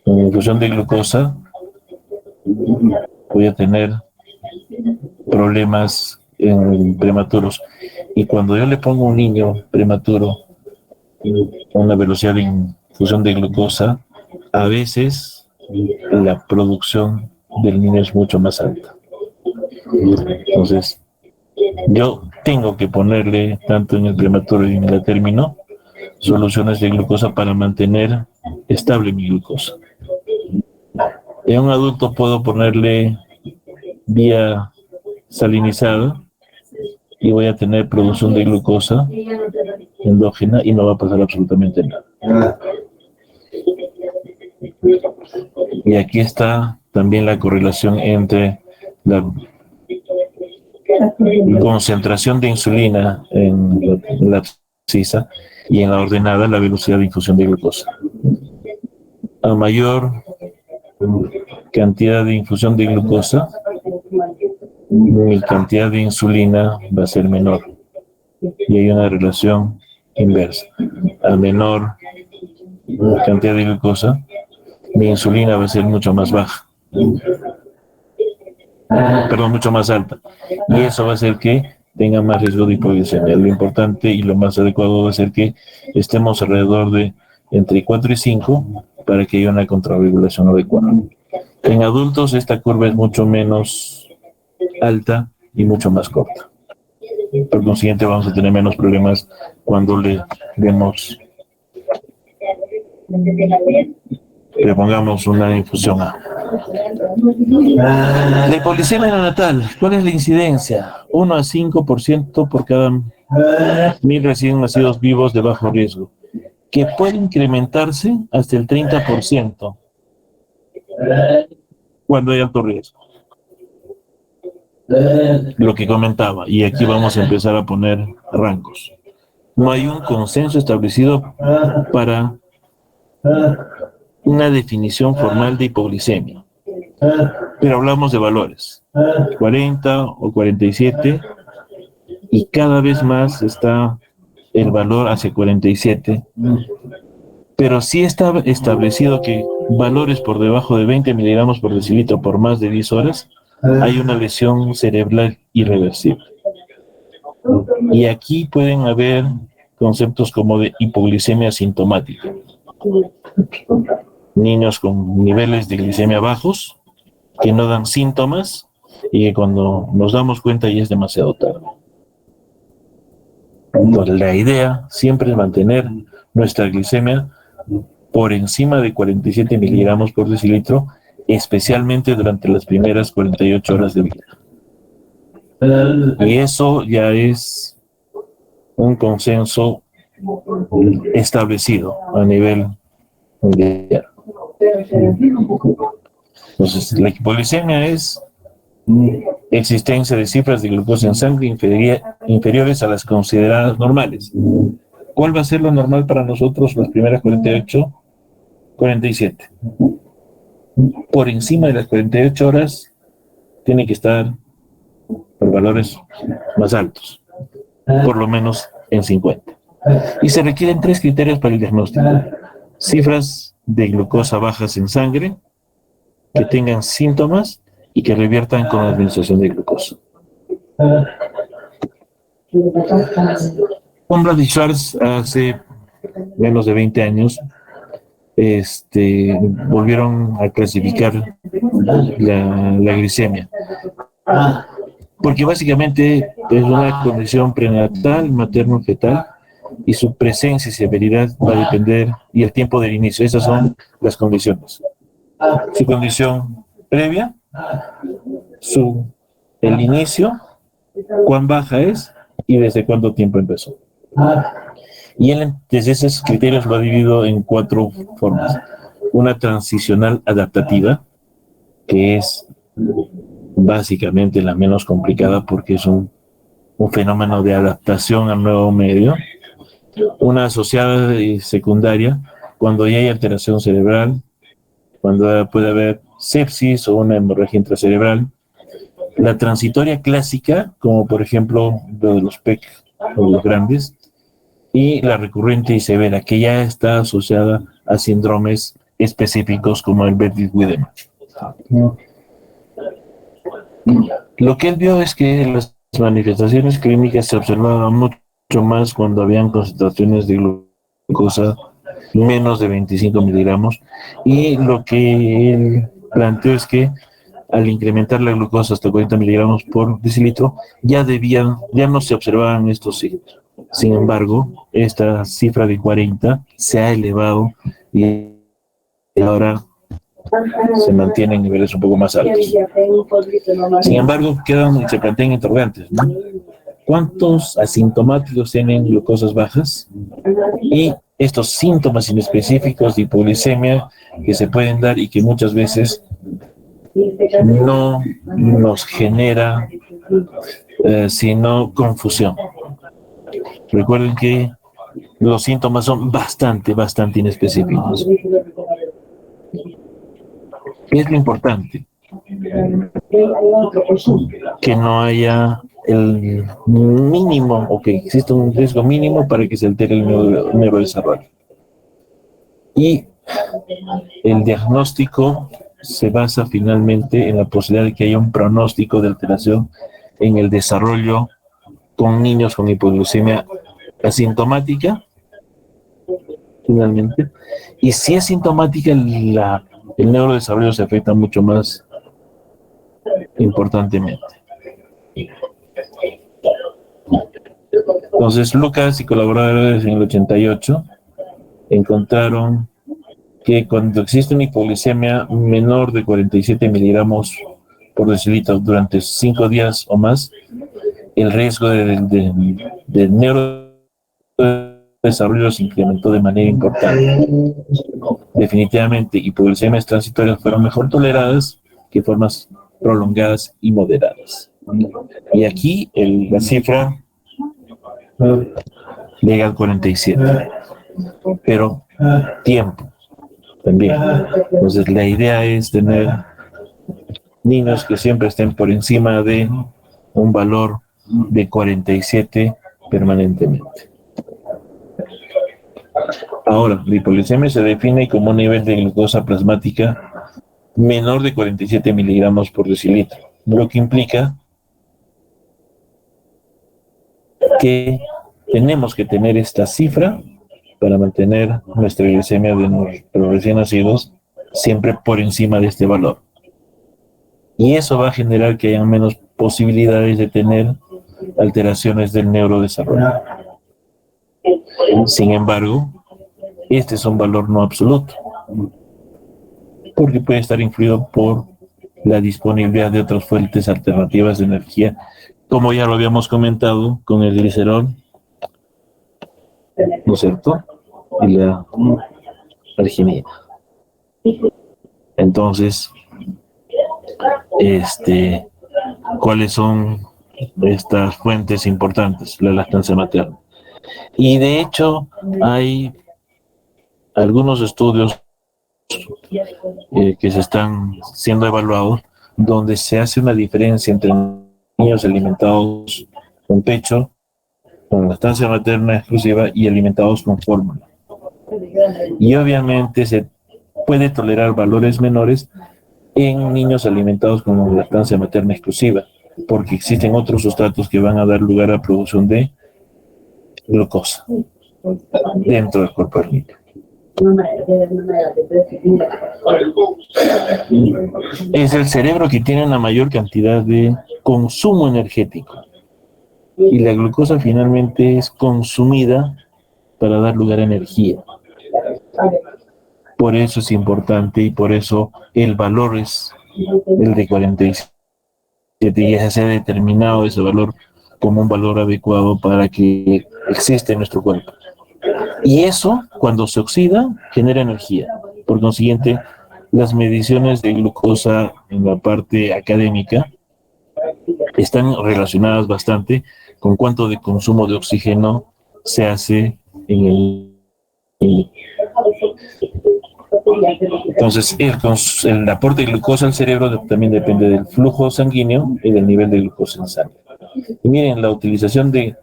la infusión de glucosa voy a tener problemas en prematuros. Y cuando yo le pongo a un niño prematuro una velocidad de infusión de glucosa, a veces la producción del niño es mucho más alta. Entonces, yo tengo que ponerle, tanto en el prematuro y en el término, soluciones de glucosa para mantener estable mi glucosa. En un adulto puedo ponerle vía salinizada y voy a tener producción de glucosa endógena y no va a pasar absolutamente nada. Y aquí está también la correlación entre la concentración de insulina en la abscisa y en la ordenada la velocidad de infusión de glucosa. A mayor cantidad de infusión de glucosa, mi cantidad de insulina va a ser menor. Y hay una relación inversa. A menor cantidad de glucosa, mi insulina va a ser mucho más baja. Perdón, mucho más alta. Y eso va a hacer que tenga más riesgo de hipoglucemia. Lo importante y lo más adecuado va a ser que estemos alrededor de entre 4 y 5 para que haya una contrarregulación adecuada. En adultos esta curva es mucho menos alta y mucho más corta. Por consiguiente, vamos a tener menos problemas cuando le pongamos una infusión A. La hipoglicemia neonatal, ¿cuál es la incidencia? 1 a 5% por cada 1000 recién nacidos vivos de bajo riesgo, que puede incrementarse hasta el 30% cuando hay alto riesgo. Lo que comentaba, y aquí vamos a empezar a poner rangos. No hay un consenso establecido para una definición formal de hipoglicemia, pero hablamos de valores, 40 o 47, y cada vez más está el valor hacia 47, pero sí está establecido que valores por debajo de 20 miligramos por decilitro por más de 10 horas, hay una lesión cerebral irreversible. Y aquí pueden haber conceptos como de hipoglicemia sintomática. Niños con niveles de glicemia bajos, que no dan síntomas y que cuando nos damos cuenta ya es demasiado tarde. Entonces, la idea siempre es mantener nuestra glicemia por encima de 47 miligramos por decilitro, especialmente durante las primeras 48 horas de vida. Y eso ya es un consenso establecido a nivel mundial. Entonces, la hipoglicemia es existencia de cifras de glucosa en sangre inferiores a las consideradas normales. ¿Cuál va a ser lo normal para nosotros las primeras 48? 47. Por encima de las 48 horas tiene que estar por valores más altos, por lo menos en 50. Y se requieren 3 criterios para el diagnóstico: cifras de glucosa bajas en sangre, que tengan síntomas y que reviertan con la administración de glucosa. Conrad y Schwartz hace menos de 20 años volvieron a clasificar la glicemia, porque básicamente es una condición prenatal, materno-fetal, y su presencia y severidad va a depender, y el tiempo del inicio. Esas son las condiciones: su condición previa, el inicio, cuán baja es y desde cuánto tiempo empezó. Y él, desde esos criterios, lo ha dividido en 4 formas. Una transicional adaptativa, que es básicamente la menos complicada porque es un fenómeno de adaptación al nuevo medio. Una asociada y secundaria, cuando ya hay alteración cerebral, cuando puede haber sepsis o una hemorragia intracerebral. La transitoria clásica, como por ejemplo lo de los PEC o los grandes, y la recurrente y severa, que ya está asociada a síndromes específicos como el Verdict-Wiedemann. Lo que él vio es que las manifestaciones clínicas se observaban mucho más cuando habían concentraciones de glucosa menos de 25 miligramos, y lo que él planteó es que al incrementar la glucosa hasta 40 miligramos por decilitro, ya no se observaban estos signos. Sin embargo, esta cifra de 40 se ha elevado y ahora se mantienen niveles un poco más altos. Sin embargo, se plantean interrogantes, ¿no? ¿Cuántos asintomáticos tienen glucosas bajas? Y estos síntomas inespecíficos de hipoglicemia que se pueden dar y que muchas veces no nos genera sino confusión. Recuerden que los síntomas son bastante inespecíficos. ¿Qué es lo importante? Que no haya el mínimo, o que exista un riesgo mínimo para que se altere el neurodesarrollo. Y el diagnóstico se basa finalmente en la posibilidad de que haya un pronóstico de alteración en el desarrollo con niños con hipoglucemia asintomática, finalmente. Y si es sintomática, el neurodesarrollo se afecta mucho más importantemente. Entonces, Lucas y colaboradores en el 88 encontraron que cuando existe una hipoglicemia menor de 47 miligramos por decilitro durante 5 días o más, el riesgo de neurodesarrollo se incrementó de manera importante. Definitivamente, hipoglicemias transitorias fueron mejor toleradas que formas prolongadas y moderadas. Y aquí la cifra llega al 47, pero tiempo también. Entonces la idea es tener niños que siempre estén por encima de un valor de 47 permanentemente. Ahora, la hipoglicemia se define como un nivel de glucosa plasmática menor de 47 miligramos por decilitro, lo que implica que tenemos que tener esta cifra para mantener nuestra glicemia de nuestros recién nacidos siempre por encima de este valor. Y eso va a generar que haya menos posibilidades de tener alteraciones del neurodesarrollo. Sin embargo, este es un valor no absoluto, porque puede estar influido por la disponibilidad de otras fuentes alternativas de energía, como ya lo habíamos comentado con el glicerol, ¿no es cierto? Y la arginina. Entonces, ¿cuáles son estas fuentes importantes? La lactancia materna. Y de hecho, hay algunos estudios que se están siendo evaluados donde se hace una diferencia entre niños alimentados con pecho, con lactancia materna exclusiva y alimentados con fórmula. Y obviamente se puede tolerar valores menores en niños alimentados con lactancia materna exclusiva, porque existen otros sustratos que van a dar lugar a la producción de glucosa dentro del cuerpo del niño. Es el cerebro que tiene una mayor cantidad de consumo energético y la glucosa finalmente es consumida para dar lugar a energía. Por eso es importante y por eso el valor es el de 47 y ya se ha determinado ese valor como un valor adecuado para que exista en nuestro cuerpo. Y eso, cuando se oxida, genera energía. Por consiguiente, las mediciones de glucosa en la parte académica están relacionadas bastante con cuánto de consumo de oxígeno se hace en el. Entonces, el aporte de glucosa al cerebro también depende del flujo sanguíneo y del nivel de glucosa en sangre. Y miren, la utilización de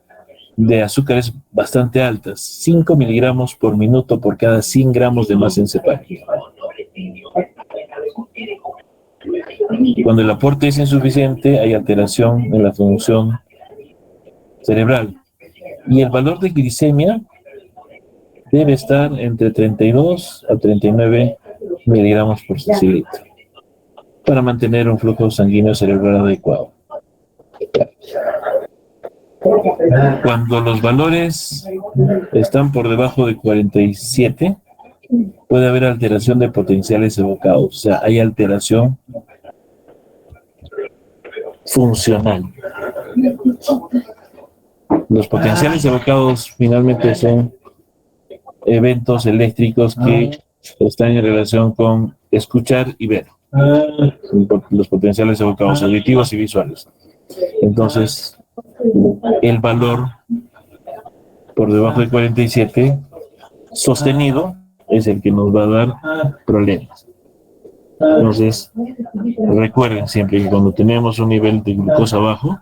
azúcares bastante altas, 5 miligramos por minuto por cada 100 gramos de masa encefálica. Cuando el aporte es insuficiente, hay alteración en la función cerebral. Y el valor de glicemia debe estar entre 32 a 39 miligramos por decilitro para mantener un flujo sanguíneo cerebral adecuado. Cuando los valores están por debajo de 47, puede haber alteración de potenciales evocados, o sea, hay alteración funcional. Los potenciales evocados finalmente son eventos eléctricos que están en relación con escuchar y ver. Los potenciales evocados auditivos y visuales. Entonces, el valor por debajo de 47 sostenido es el que nos va a dar problemas. Entonces, recuerden siempre que cuando tenemos un nivel de glucosa bajo,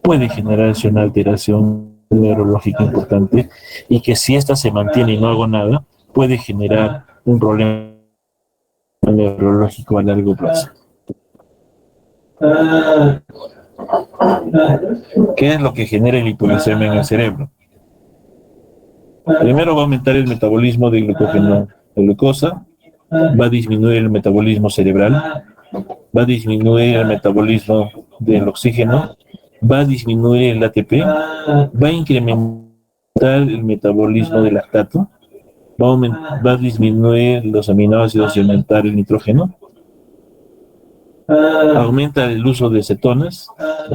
puede generarse una alteración neurológica importante y que si esta se mantiene y no hago nada, puede generar un problema neurológico a largo plazo. ¿Qué es lo que genera el hipoglicemia en el cerebro? Primero va a aumentar el metabolismo de glucógeno de glucosa, va a disminuir el metabolismo cerebral, va a disminuir el metabolismo del oxígeno va a disminuir el ATP, va a incrementar el metabolismo del lactato, va a disminuir los aminoácidos y aumentar el nitrógeno, aumenta el uso de cetonas,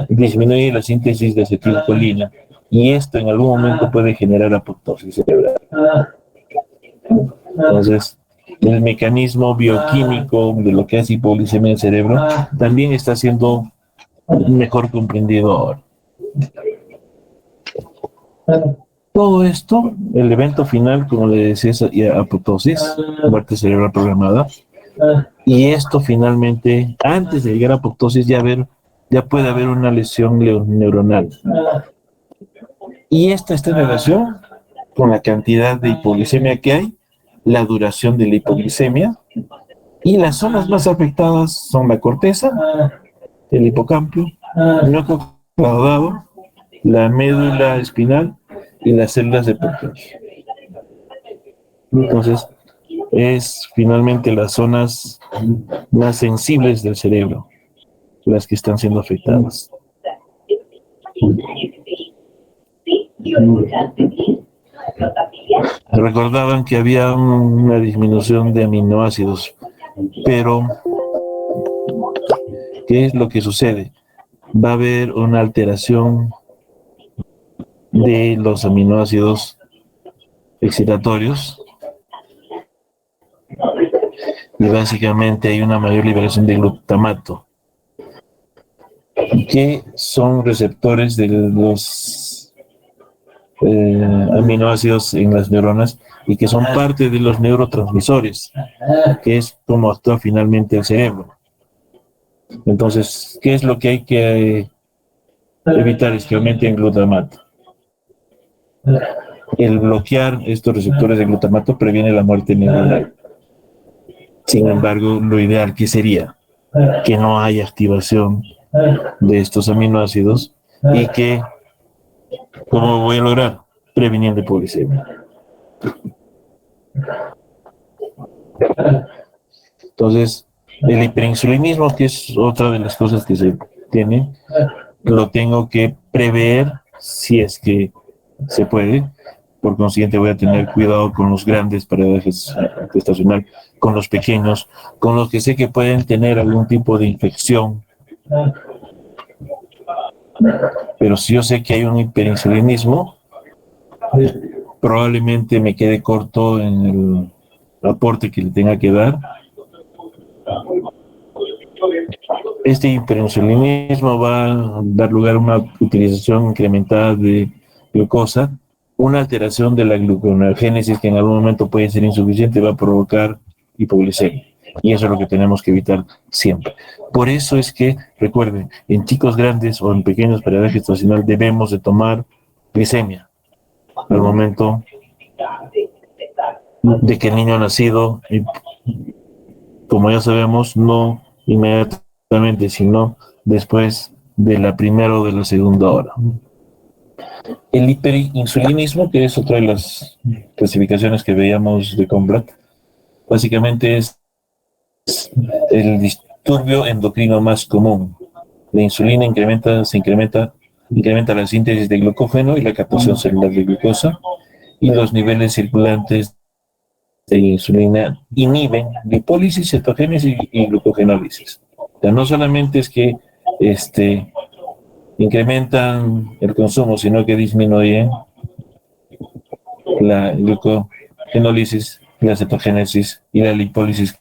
disminuye la síntesis de acetilcolina, y esto en algún momento puede generar apoptosis cerebral. Entonces, el mecanismo bioquímico de lo que es hipoglicemia en el cerebro también está siendo mejor comprendido ahora. Todo esto, el evento final, como le decía, es apoptosis, muerte cerebral programada, y esto finalmente, antes de llegar a apoptosis, ya puede haber una lesión neuronal. Y esta está en relación con la cantidad de hipoglicemia que hay, la duración de la hipoglicemia, y las zonas más afectadas son la corteza, el hipocampo, el núcleo caudado, la médula espinal y las células de Purkinje. Entonces, es finalmente las zonas más sensibles del cerebro las que están siendo afectadas. Recordaban que había una disminución de aminoácidos, pero ¿qué es lo que sucede? Va a haber una alteración de los aminoácidos excitatorios y básicamente hay una mayor liberación de glutamato, que son receptores de los aminoácidos en las neuronas y que son parte de los neurotransmisores, que es como actúa finalmente el cerebro. Entonces, ¿qué es lo que hay que evitar? Es que aumente el glutamato. El bloquear estos receptores de glutamato previene la muerte neuronal. Sin embargo, lo ideal que sería que no haya activación de estos aminoácidos y que, ¿cómo voy a lograr? Previniendo hipoglicemia. Entonces, el hiperinsulinismo, que es otra de las cosas que se tiene, lo tengo que prever si es que se puede. Por consiguiente, voy a tener cuidado con los grandes para gestacional, con los pequeños, con los que sé que pueden tener algún tipo de infección. Pero si yo sé que hay un hiperinsulinismo, probablemente me quede corto en el aporte que le tenga que dar. Este hiperinsulinismo va a dar lugar a una utilización incrementada de glucosa, una alteración de la gluconeogénesis que en algún momento puede ser insuficiente, va a provocar hipoglicemia. Y eso es lo que tenemos que evitar siempre. Por eso es que, recuerden, en chicos grandes o en pequeños para edad gestacional debemos de tomar glicemia al momento de que el niño ha nacido, y, como ya sabemos, no inmediatamente, sino después de la primera o de la segunda hora. El hiperinsulinismo, que es otra de las clasificaciones que veíamos de Conblatt, básicamente es el disturbio endocrino más común. La insulina incrementa la síntesis de glucógeno y la captación celular de glucosa, y los niveles circulantes de insulina inhiben lipólisis, cetogénesis y glucogenólisis. O sea, no solamente es que incrementan el consumo, sino que disminuyen la glucogenólisis, la cetogénesis y la lipólisis,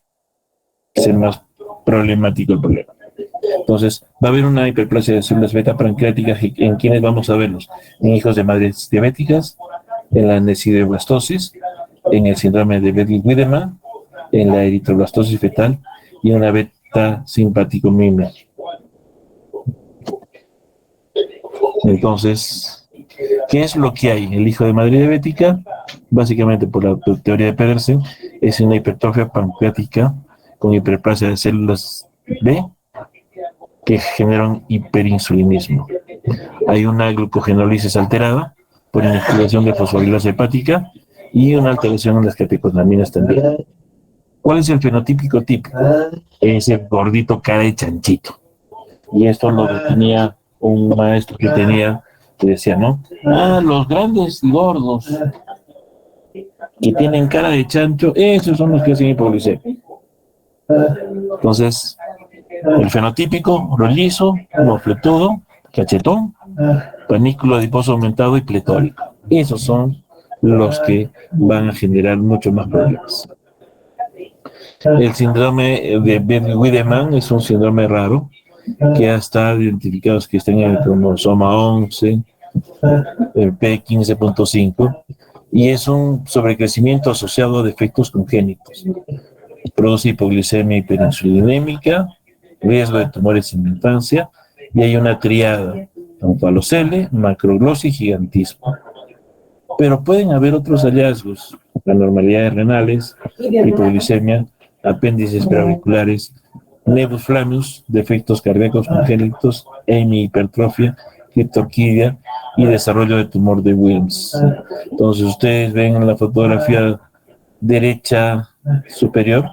que es el más problemático el problema. Entonces, va a haber una hiperplasia de células beta pancreáticas en quienes vamos a verlos: en hijos de madres diabéticas, en la necidioblastosis, en el síndrome de Bell-Wiedemann, en la eritroblastosis fetal y en una beta simpático-mimia. Entonces, ¿qué es lo que hay? El hijo de madre diabética, básicamente por la teoría de Pedersen, es una hipertrofia pancreática con hiperplasia de células B que generan hiperinsulinismo. Hay una glucogenólisis alterada por inactivación de fosforilasa hepática y una alteración en las catecolaminas también. ¿Cuál es el fenotípico típico? Es el gordito cara de chanchito. Y esto lo definía un maestro que tenía, que decía, ¿no? Los grandes y gordos que tienen cara de chancho, esos son los que hacen hipoglucemia. Entonces, el fenotípico, rollizo, mofletudo, cachetón, panículo adiposo aumentado y pletórico. Esos son los que van a generar mucho más problemas. El síndrome de Wiedemann es un síndrome raro que ha estado identificado que está en el cromosoma 11, el P15.5, y es un sobrecrecimiento asociado a defectos congénitos. Produce hipoglucemia hiperinsulinémica, riesgo de tumores en la infancia, y hay una triada, onfalocele, macroglosia y gigantismo. Pero pueden haber otros hallazgos, anormalidades renales, hipoglucemia, apéndices preauriculares, nevus flammus, defectos cardíacos congénitos, hemihipertrofia, criptorquidia y desarrollo de tumor de Wilms. Entonces ustedes ven en la fotografía derecha superior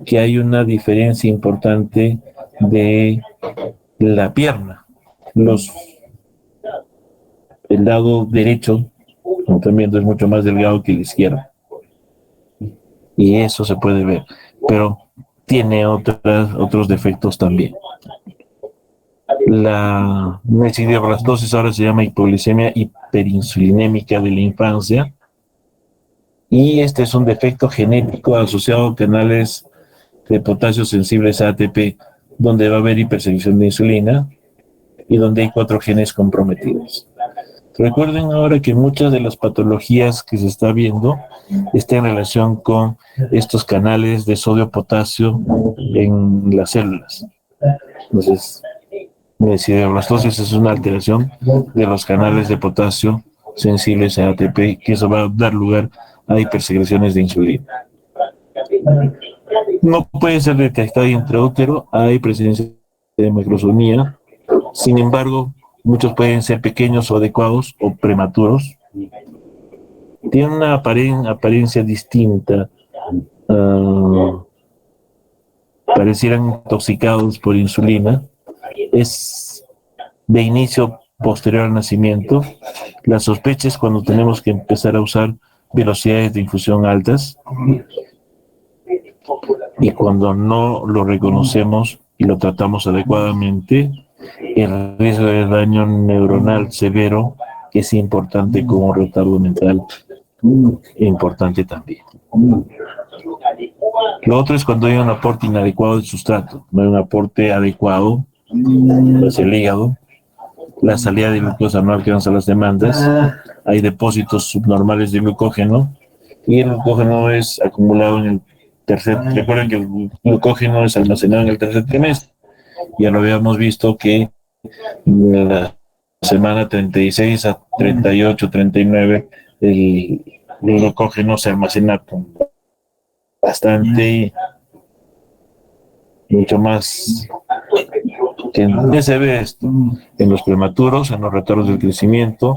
que hay una diferencia importante de la pierna. El lado derecho, como están viendo, es mucho más delgado que el izquierdo. Y eso se puede ver. Pero tiene otros defectos también. La mesidoblastosis ahora se llama hipoglucemia hiperinsulinémica de la infancia. Y este es un defecto genético asociado a canales de potasio sensibles a ATP, donde va a haber hipersecreción de insulina y donde hay 4 genes comprometidos. Recuerden ahora que muchas de las patologías que se está viendo están en relación con estos canales de sodio-potasio en las células. Entonces, mesidoblastosis es una alteración de los canales de potasio sensibles a ATP, que eso va a dar lugar a hipersecreciones de insulina. No puede ser detectada intraútero, hay presencia de macrosomía. Sin embargo, muchos pueden ser pequeños o adecuados o prematuros. Tienen una apariencia distinta. Parecieran intoxicados por insulina. Es de inicio posterior al nacimiento. La sospecha es cuando tenemos que empezar a usar velocidades de infusión altas. Y cuando no lo reconocemos y lo tratamos adecuadamente, el riesgo de daño neuronal severo es importante, como retardo mental importante también. Lo otro es cuando hay un aporte inadecuado del sustrato, no hay un aporte adecuado hacia el hígado, la salida de glucosa no alcanza las demandas, hay depósitos subnormales de glucógeno y el glucógeno es acumulado en el recuerden que el glucógeno es almacenado en el tercer trimestre. Ya lo habíamos visto que en la semana 36 a 38, 39, el glucógeno se almacena bastante, mucho más. ¿Qué se ve esto? En los prematuros, en los retardos del crecimiento,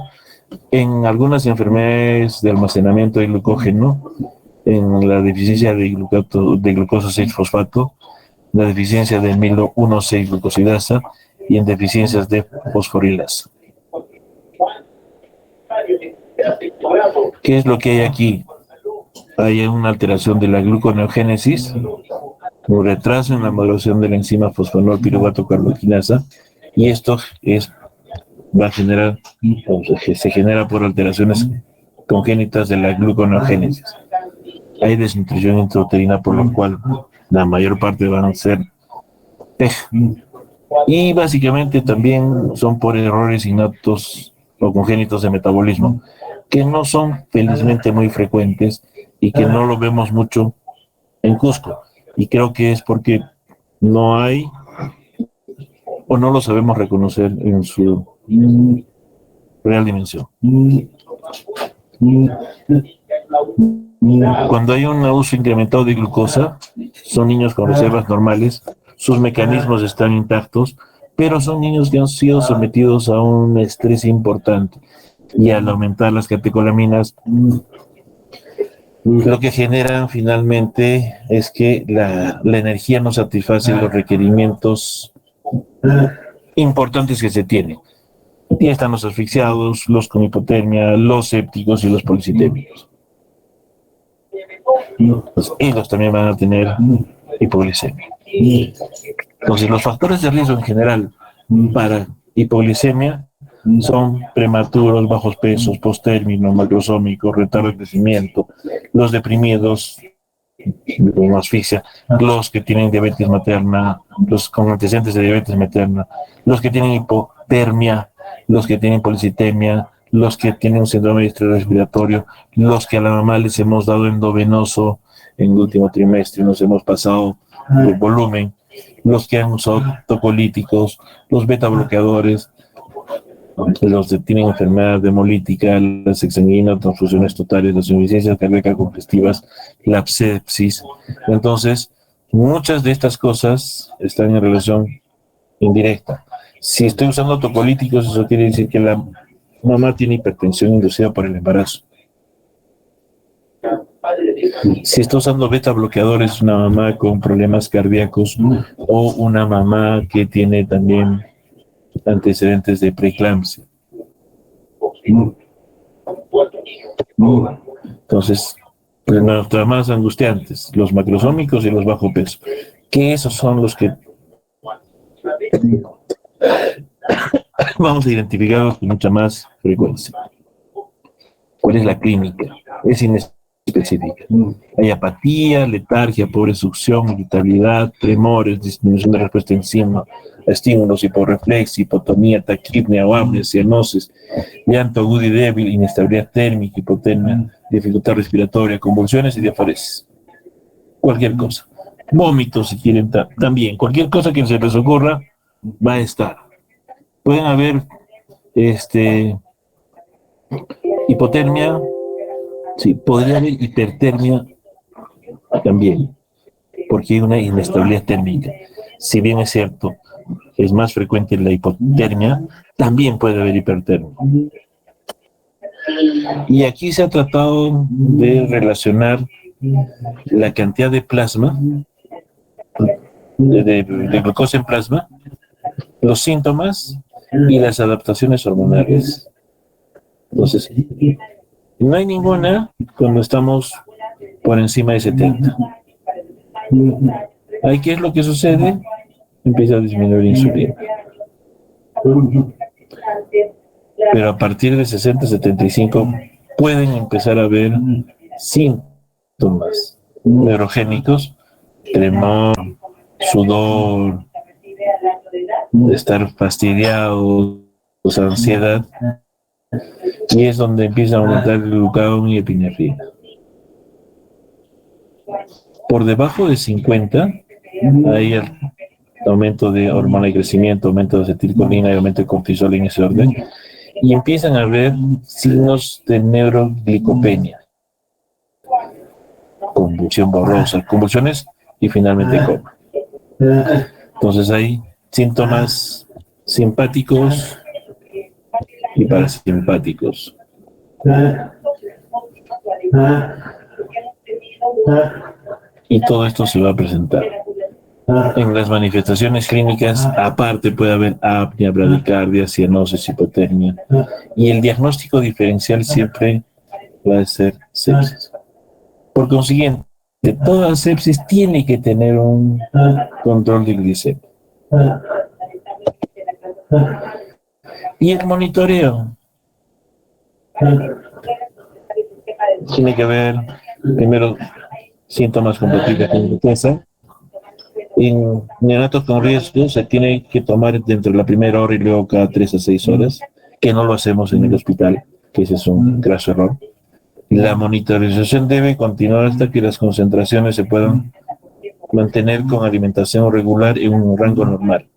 en algunas enfermedades de almacenamiento de glucógeno, en la deficiencia de glucosa 6-fosfato, la deficiencia de amilo 1,6-glucosidasa y en deficiencias de fosforilasa. ¿Qué es lo que hay aquí? Hay una alteración de la gluconeogénesis, un retraso en la modulación de la enzima fosfonol piruvato carboquinasa, y esto va a generar, se genera por alteraciones congénitas de la gluconeogénesis. Hay desnutrición intrauterina, por lo cual la mayor parte van a ser TEG. Y básicamente también son por errores innatos o congénitos de metabolismo, que no son felizmente muy frecuentes y que no lo vemos mucho en Cusco. Y creo que es porque no hay o no lo sabemos reconocer en su real dimensión. Cuando hay un uso incrementado de glucosa, son niños con reservas normales, sus mecanismos están intactos, pero son niños que han sido sometidos a un estrés importante. Y al aumentar las catecolaminas, lo que generan finalmente es que la energía no satisface los requerimientos importantes que se tienen. Y están los asfixiados, los con hipotermia, los sépticos y los policitémicos. Pues ellos también van a tener hipoglicemia. Entonces, los factores de riesgo en general para hipoglicemia son prematuros, bajos pesos, postérmino, macrosómicos, retardo de crecimiento, los deprimidos con asfixia, los que tienen diabetes materna, los con antecedentes de diabetes materna, los que tienen hipotermia, los que tienen policitemia, los que tienen un síndrome de estrés respiratorio, los que a la mamá les hemos dado endovenoso en el último trimestre, nos hemos pasado de volumen, los que han usado tocolíticos, los beta bloqueadores, los que tienen enfermedad hemolítica, la exsanguina, transfusiones totales, las insuficiencias cardíacas congestivas, la sepsis. Entonces, muchas de estas cosas están en relación indirecta. Si estoy usando tocolíticos, eso quiere decir que la mamá tiene hipertensión inducida por el embarazo. Si está usando beta bloqueadores, una mamá con problemas cardíacos o una mamá que tiene también antecedentes de preeclampsia. Entonces, nuestras más angustiantes, los macrosómicos y los bajo peso, que esos son los que vamos a identificarlos con mucha más frecuencia. ¿Cuál es la clínica? Es inespecífica. Hay apatía, letargia, pobre succión, irritabilidad, tremores, disminución de respuesta enzima a estímulos, hiporreflexia, hipotonía, taquipnea, o apnea, cianosis, llanto agudo y débil, inestabilidad térmica, hipotermia, dificultad respiratoria, convulsiones y diaforesis. Cualquier cosa. Vómitos, si quieren, también. Cualquier cosa que se les ocurra va a estar. Pueden haber hipotermia, sí, podría haber hipertermia también, porque hay una inestabilidad térmica. Si bien es cierto, es más frecuente la hipotermia, también puede haber hipertermia. Y aquí se ha tratado de relacionar la cantidad de plasma, de glucosa en plasma, los síntomas y las adaptaciones hormonales. Entonces, no hay ninguna cuando estamos por encima de 70. Ahí, ¿qué es lo que sucede? Empieza a disminuir la insulina. Pero a partir de 60, 75 pueden empezar a haber síntomas neurogénicos, tremor, sudor, estar fastidiados, ansiedad, y es donde empieza a aumentar el glucagón y epinefrina. Por debajo de 50 hay el aumento de hormona de crecimiento, aumento de acetilcolina y aumento de cortisol en ese orden, y empiezan a haber signos de neuroglicopenia, convulsión borrosa, convulsiones y finalmente coma. Entonces hay síntomas simpáticos y parasimpáticos. Y todo esto se va a presentar. En las manifestaciones clínicas, aparte puede haber apnea, bradicardia, cianosis, hipotermia. Y el diagnóstico diferencial siempre va a ser sepsis. Por consiguiente, toda sepsis tiene que tener un control de glicemia. Y el monitoreo tiene que haber primero síntomas compatibles con glucosa. En neonatos con riesgo se tiene que tomar dentro de la primera hora y luego cada 3 a 6 horas, que no lo hacemos en el hospital, que ese es un graso error. La monitorización debe continuar hasta que las concentraciones se puedan mantener con alimentación regular en un rango normal.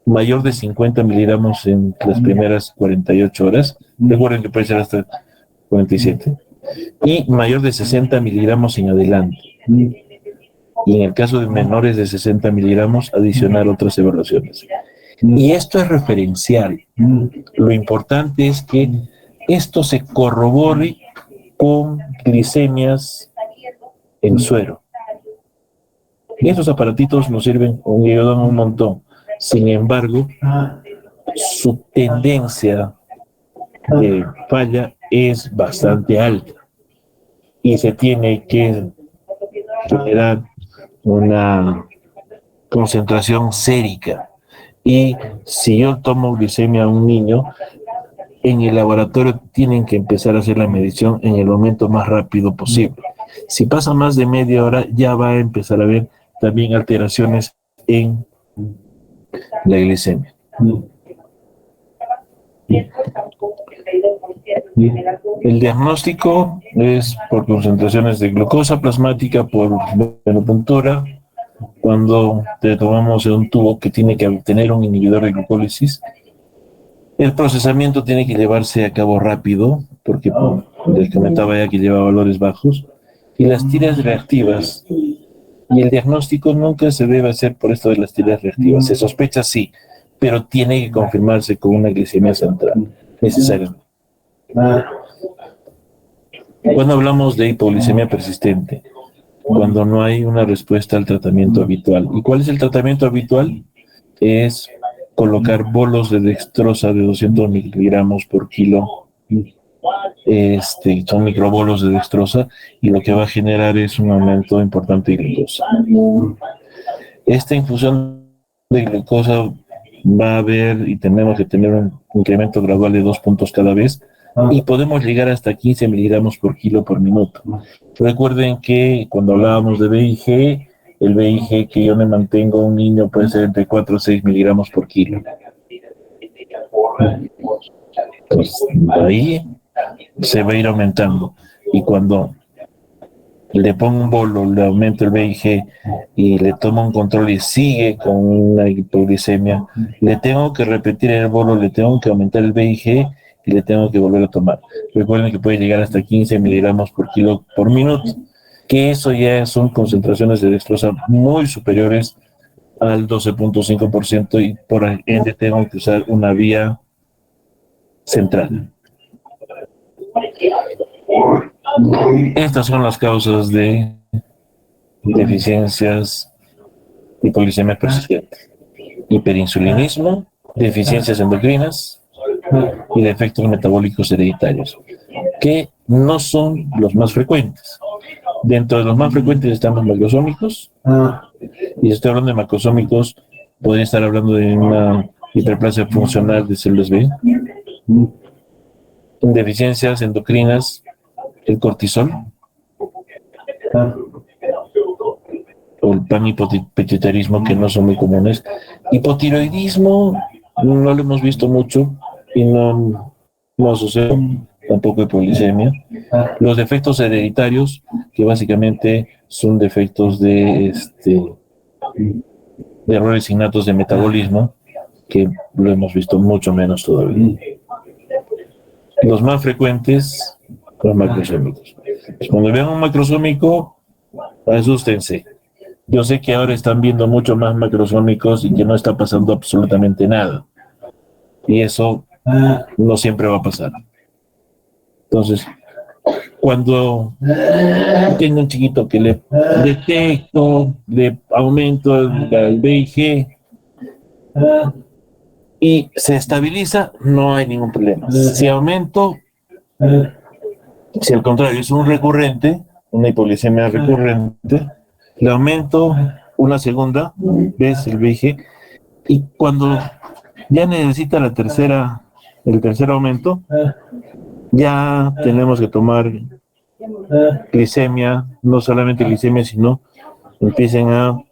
Mayor de 50 miligramos en las primeras 48 horas, recuerden que puede ser hasta 47, y mayor de 60 miligramos en adelante. Y en el caso de menores de 60 miligramos, adicionar otras evaluaciones. Y esto es referencial. Lo importante es que esto se corrobore con glicemias en suero. Y esos aparatitos nos sirven y ayudan un montón. Sin embargo, su tendencia de falla es bastante alta y se tiene que generar una concentración sérica. Y si yo tomo glicemia a un niño, en el laboratorio tienen que empezar a hacer la medición en el momento más rápido posible. Si pasa más de media hora, ya va a empezar a haber también alteraciones en la glicemia. El diagnóstico es por concentraciones de glucosa plasmática, por venopuntura, cuando te tomamos un tubo que tiene que tener un inhibidor de glucólisis. El procesamiento tiene que llevarse a cabo rápido, porque les comentaba ya que lleva valores bajos, y las tiras reactivas. Y el diagnóstico nunca se debe hacer por esto de las tiras reactivas. Se sospecha sí, pero tiene que confirmarse con una glicemia central, necesariamente. Cuando hablamos de hipoglicemia persistente, cuando no hay una respuesta al tratamiento habitual. ¿Y cuál es el tratamiento habitual? Es colocar bolos de dextrosa de 200 miligramos por kilo. Son microbolos de dextrosa y lo que va a generar es un aumento importante de glucosa. Esta infusión de glucosa va a haber y tenemos que tener un incremento gradual de 2 puntos cada vez y podemos llegar hasta 15 miligramos por kilo por minuto. Recuerden que cuando hablábamos de VIG, el VIG que yo me mantengo un niño puede ser entre 4 a 6 miligramos por kilo. Pues ahí se va a ir aumentando y cuando le pongo un bolo, le aumento el VIG y le tomo un control y sigue con una hipoglicemia, le tengo que repetir el bolo, le tengo que aumentar el VIG y le tengo que volver a tomar. Recuerden que puede llegar hasta 15 miligramos por kilo por minuto, que eso ya son concentraciones de dextrosa muy superiores al 12.5% y por ende tengo que usar una vía central. Estas son las causas de deficiencias hipoglicemia persistente: hiperinsulinismo, deficiencias endocrinas y defectos metabólicos hereditarios, que no son los más frecuentes. Dentro de los más frecuentes están los macrosómicos, y si estoy hablando de macrosómicos, podría estar hablando de una hiperplasia funcional de células B, deficiencias endocrinas, el cortisol, o el panhipopituitarismo, que no son muy comunes. Hipotiroidismo no lo hemos visto mucho y no asociado tampoco hipoglicemia. Los defectos hereditarios, que básicamente son defectos de errores innatos de metabolismo, que lo hemos visto mucho menos todavía. Los más frecuentes, los macrosómicos. Cuando vean un macrosómico, asústense. Yo sé que ahora están viendo mucho más macrosómicos y que no está pasando absolutamente nada. Y eso no siempre va a pasar. Entonces, cuando tengo un chiquito que le detecto, le aumento el VIG y se estabiliza, no hay ningún problema. Si aumento, si al contrario es un recurrente, una hipoglicemia recurrente, le aumento una segunda vez el VIG y cuando ya necesita el tercer aumento, ya tenemos que tomar glicemia, no solamente glicemia, sino empiecen a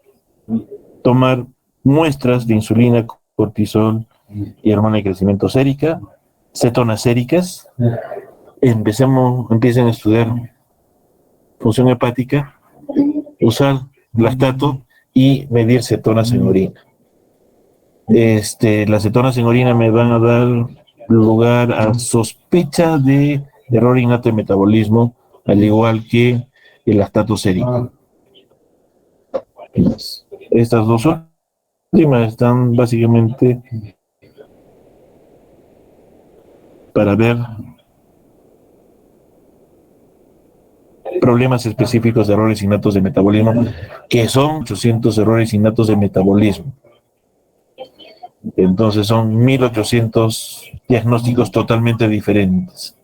tomar muestras de insulina, cortisol y hormona de crecimiento sérica, cetonas séricas. Empiecen a estudiar función hepática, usar lactato y medir cetonas en orina. Las cetonas en orina me van a dar lugar a sospecha de error innato de metabolismo, al igual que el lactato sérico. Estas dos últimas están básicamente para ver problemas específicos de errores innatos de metabolismo, que son 800 errores innatos de metabolismo. Entonces son 1800 diagnósticos totalmente diferentes.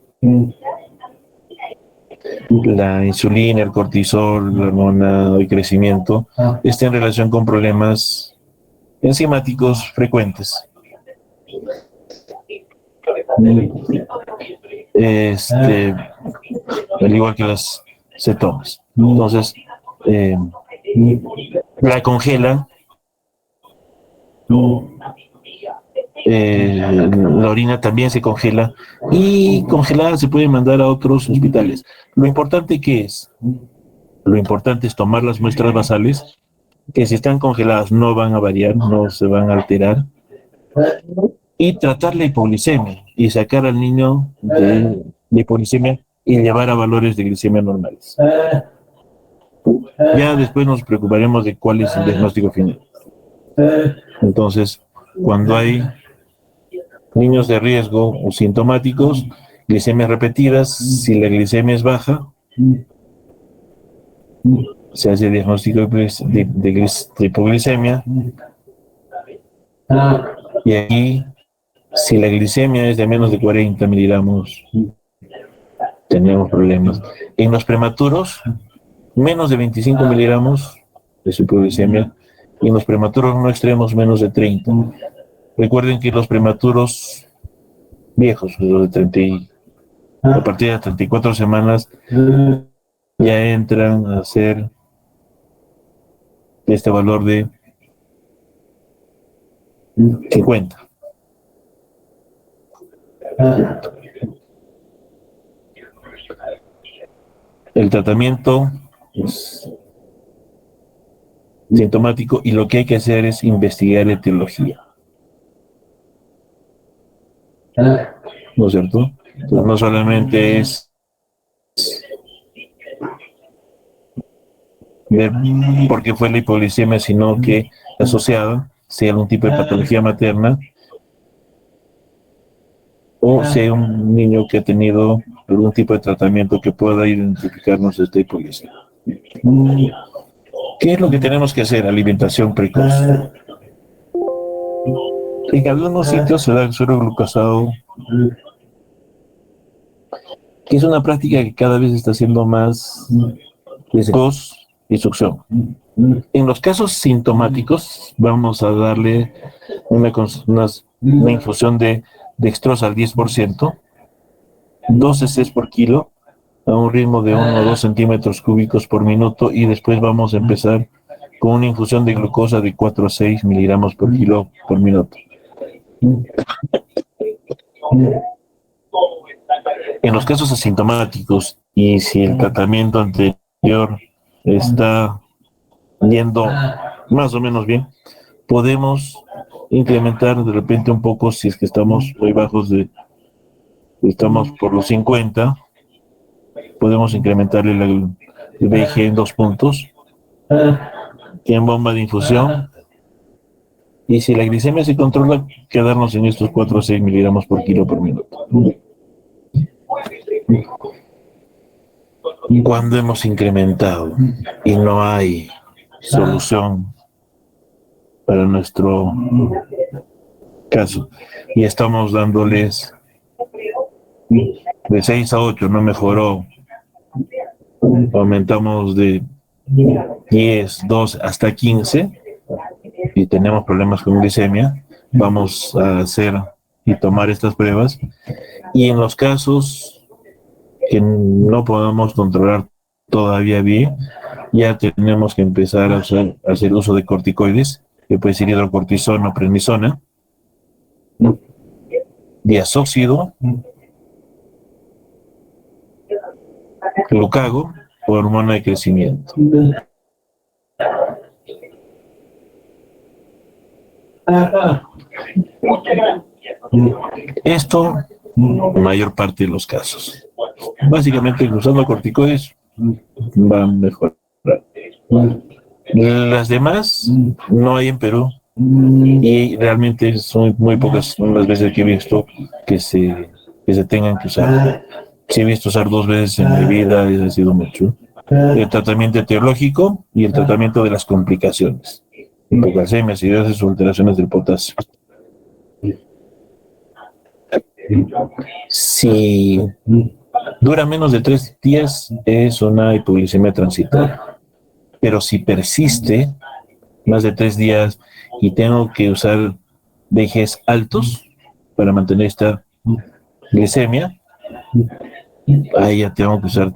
La insulina, el cortisol, la hormona de crecimiento, está en relación con problemas enzimáticos frecuentes. Al igual que las cetonas. Entonces, la congelan, la orina también se congela y congelada se puede mandar a otros hospitales. Lo importante es tomar las muestras basales, que si están congeladas no van a variar, no se van a alterar, y tratar la hipoglicemia y sacar al niño de la hipoglicemia y llevar a valores de glicemia normales. Ya después nos preocuparemos de cuál es el diagnóstico final. Entonces, cuando hay niños de riesgo o sintomáticos, glicemias repetidas, si la glicemia es baja, se hace diagnóstico de hipoglicemia. Y aquí, si la glicemia es de menos de 40 miligramos, tenemos problemas. En los prematuros, menos de 25 miligramos de su hipoglicemia, y en los prematuros no extremos menos de 30. Recuerden que los prematuros viejos, los de a partir de 34 semanas, ya entran a ser este valor de 50. El tratamiento es sintomático y lo que hay que hacer es investigar la etiología. ¿No es cierto? Entonces, no solamente es ver por qué fue la hipoglicemia, sino que asociada sea algún tipo de patología materna o sea un niño que ha tenido algún tipo de tratamiento que pueda identificarnos esta hipoglicemia. ¿Qué es lo que tenemos que hacer? Alimentación precoz. En algunos sitios se da el suero glucosado, que es una práctica que cada vez está siendo más precoz y succión. En los casos sintomáticos, vamos a darle una infusión de dextrosa al 10%, 12 cc por kilo, a un ritmo de 1 o 2 centímetros cúbicos por minuto, y después vamos a empezar con una infusión de glucosa de 4 a 6 miligramos por kilo por minuto. En los casos asintomáticos, y si el tratamiento anterior está yendo más o menos bien, podemos incrementar de repente un poco si es que estamos muy bajos estamos por los 50, podemos incrementarle el VG en 2 puntos, en bomba de infusión, y si la glicemia se controla, quedarnos en estos 4 o 6 miligramos por kilo por minuto. Cuando hemos incrementado y no hay solución para nuestro caso y estamos dándoles de 6 a 8, no mejoró, aumentamos de 10, 12 hasta 15 y tenemos problemas con glicemia, vamos a hacer y tomar estas pruebas, y en los casos que no podamos controlar todavía bien, ya tenemos que empezar a hacer uso de corticoides, que puede ser hidrocortisona o prednisona, diazóxido, glucago o hormona de crecimiento. Esto, en mayor parte de los casos. Básicamente, usando corticoides va a mejorar. Las demás no hay en Perú, y realmente son muy pocas las veces que he visto que se tengan que usar. Si he visto usar 2 veces en mi vida, eso ha sido mucho. El tratamiento etiológico y el tratamiento de las complicaciones, hipocalcemia, acidosis o alteraciones del potasio. Si dura menos de 3 días, es una hipoglicemia transitoria. Pero si persiste más de 3 días y tengo que usar DGs altos para mantener esta glicemia, ahí ya tengo que usar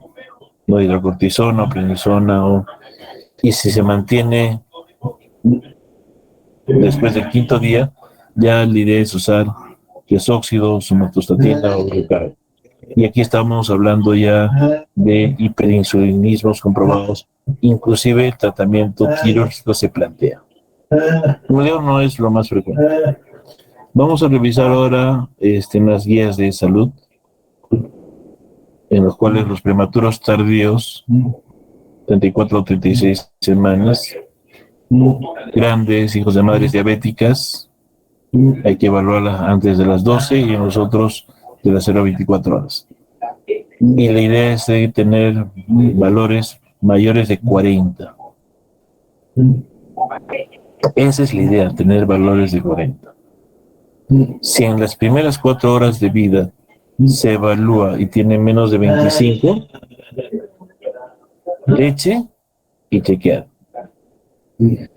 no hidrocortisona o prednisona. Y si se mantiene después del quinto día, ya la idea es usar resóxido, somatostatina o glucagon. Y aquí estamos hablando ya de hiperinsulinismos comprobados, inclusive el tratamiento quirúrgico se plantea. Como digo, no es lo más frecuente. Vamos a revisar ahora unas guías de salud, en los cuales los prematuros tardíos, 34 o 36 semanas, grandes, hijos de madres diabéticas, hay que evaluarlas antes de las 12 y en los otros de las 0 a 24 horas. Y la idea es tener valores mayores de 40. Esa es la idea, tener valores de 40. Si en las primeras 4 horas de vida se evalúa y tiene menos de 25, leche y chequear.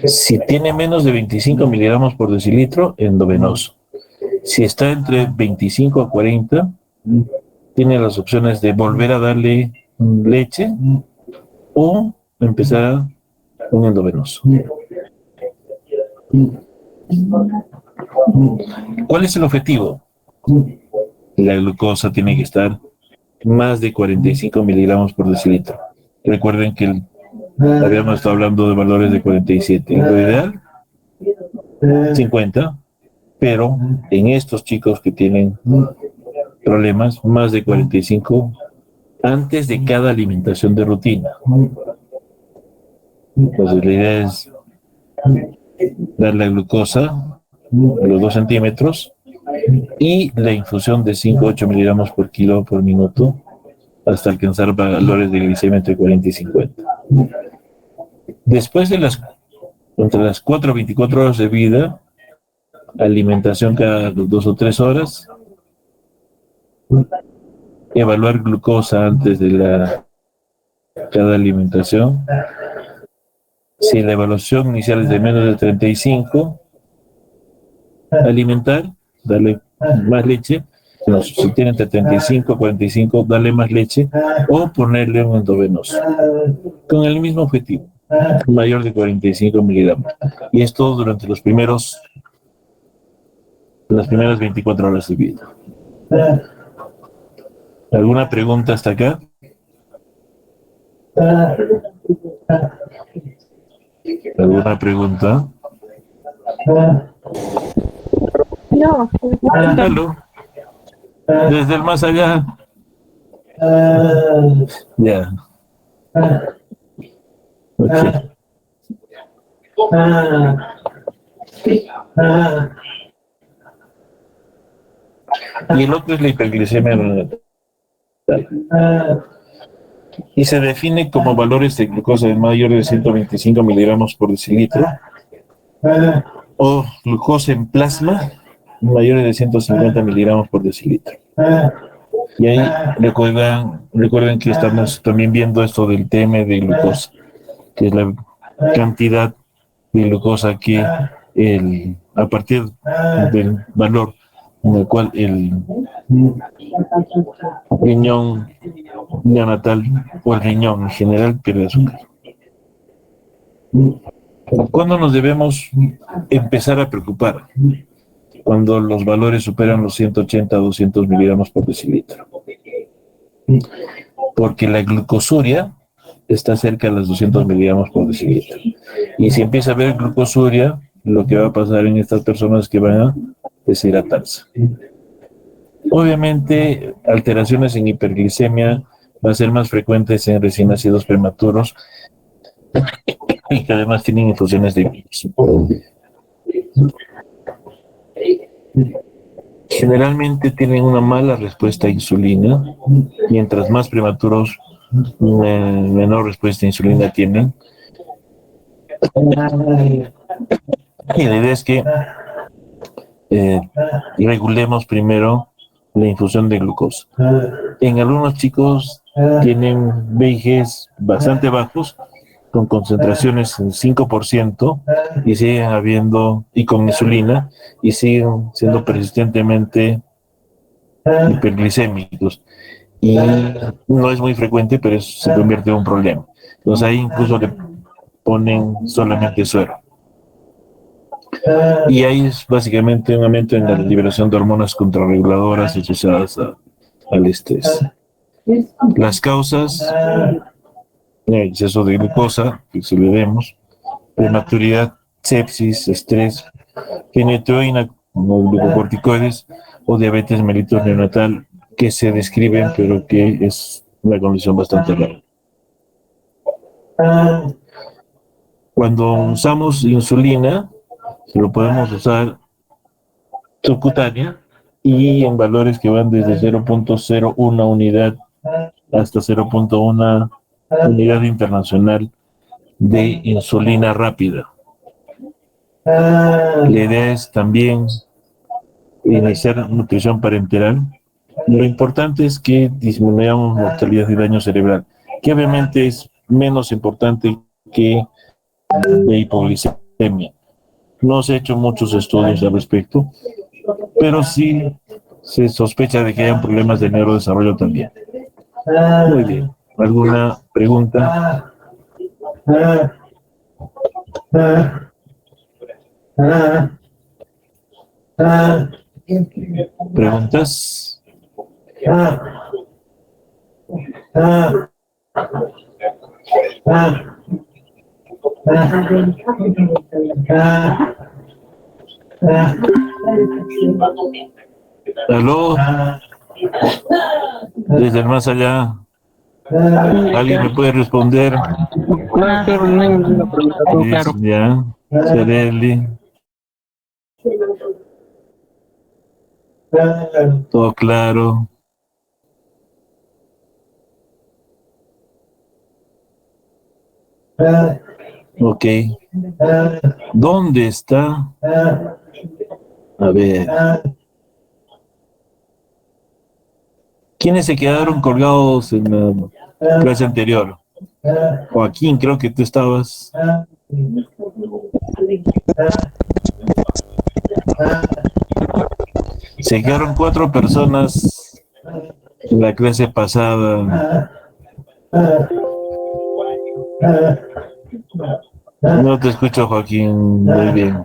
Si tiene menos de 25 miligramos por decilitro, endovenoso. Si está entre 25 a 40, tiene las opciones de volver a darle leche o empezar un endovenoso. ¿Cuál es el objetivo? La glucosa tiene que estar más de 45 miligramos por decilitro. Recuerden que habíamos estado hablando de valores de 47. Lo ideal, 50, pero en estos chicos que tienen problemas, más de 45 antes de cada alimentación de rutina. Entonces la idea es dar la glucosa a los 2 centímetros y la infusión de 5 a 8 miligramos por kilo por minuto hasta alcanzar valores de glicemia entre 40 y 50. Después de entre las 4 a 24 horas de vida, alimentación cada 2 o 3 horas, evaluar glucosa antes de cada alimentación. Si la evaluación inicial es de menos de 35, alimentar, darle más leche. Si tiene entre 35 y 45, darle más leche o ponerle un endovenoso con el mismo objetivo, mayor de 45 miligramos. Y esto durante las primeras 24 horas de vida. ¿Alguna pregunta hasta acá? ¿Alguna pregunta? No. Hello. Desde el más allá. Ya. Okay. Y el otro es la hiperglicemia neonatal. Y se define como valores de glucosa de mayor de 125 miligramos por decilitro o glucosa en plasma mayores de 150 miligramos por decilitro. Y ahí recuerden que estamos también viendo esto del TM de glucosa, que es la cantidad de glucosa que a partir del valor en el cual el riñón neonatal o el riñón en general pierde azúcar. ¿Cuándo nos debemos empezar a preocupar? Cuando los valores superan los 180 a 200 miligramos por decilitro. Porque la glucosuria está cerca de los 200 miligramos por decilitro. Y si empieza a haber glucosuria, lo que va a pasar en estas personas es que van a deshidratarse. Obviamente, alteraciones en hiperglicemia van a ser más frecuentes en recién nacidos prematuros y que además tienen infusiones de virus. Generalmente tienen una mala respuesta a insulina, mientras más prematuros, menor respuesta a insulina tienen. Y la idea es que regulemos primero la infusión de glucosa. En algunos chicos tienen VIGs bastante bajos, con concentraciones en 5%, y siguen habiendo, y con insulina, y siguen siendo persistentemente hiperglicémicos. Y no es muy frecuente, pero eso se convierte en un problema. Entonces ahí incluso le ponen solamente suero. Y ahí es básicamente un aumento en la liberación de hormonas contrarreguladoras asociadas al estrés. Las causas, exceso de glucosa, que se le vemos, prematuridad, sepsis, estrés, fenitoína, como glucocorticoides, o diabetes mellitus neonatal, que se describen, pero que es una condición bastante rara. Cuando usamos insulina, lo podemos usar subcutánea y en valores que van desde 0.01 unidad hasta 0.1 unidad internacional de insulina rápida. La idea es también iniciar nutrición parenteral. Lo importante es que disminuyamos mortalidad y daño cerebral, que obviamente es menos importante que la hipoglicemia. No se han hecho muchos estudios al respecto, pero sí se sospecha de que hayan problemas de neurodesarrollo también. Muy bien. ¿Alguna pregunta? ¿Preguntas? ¿Aló? Desde el más allá. ¿Alguien me puede responder? Claro, no hay ninguna pregunta, todo claro. Ya. Cerelli. Todo claro. Ok. ¿Dónde está? A ver. ¿Quiénes se quedaron colgados en la clase anterior? Joaquín, creo que tú estabas. Se quedaron 4 personas en la clase pasada. No te escucho, Joaquín, muy bien.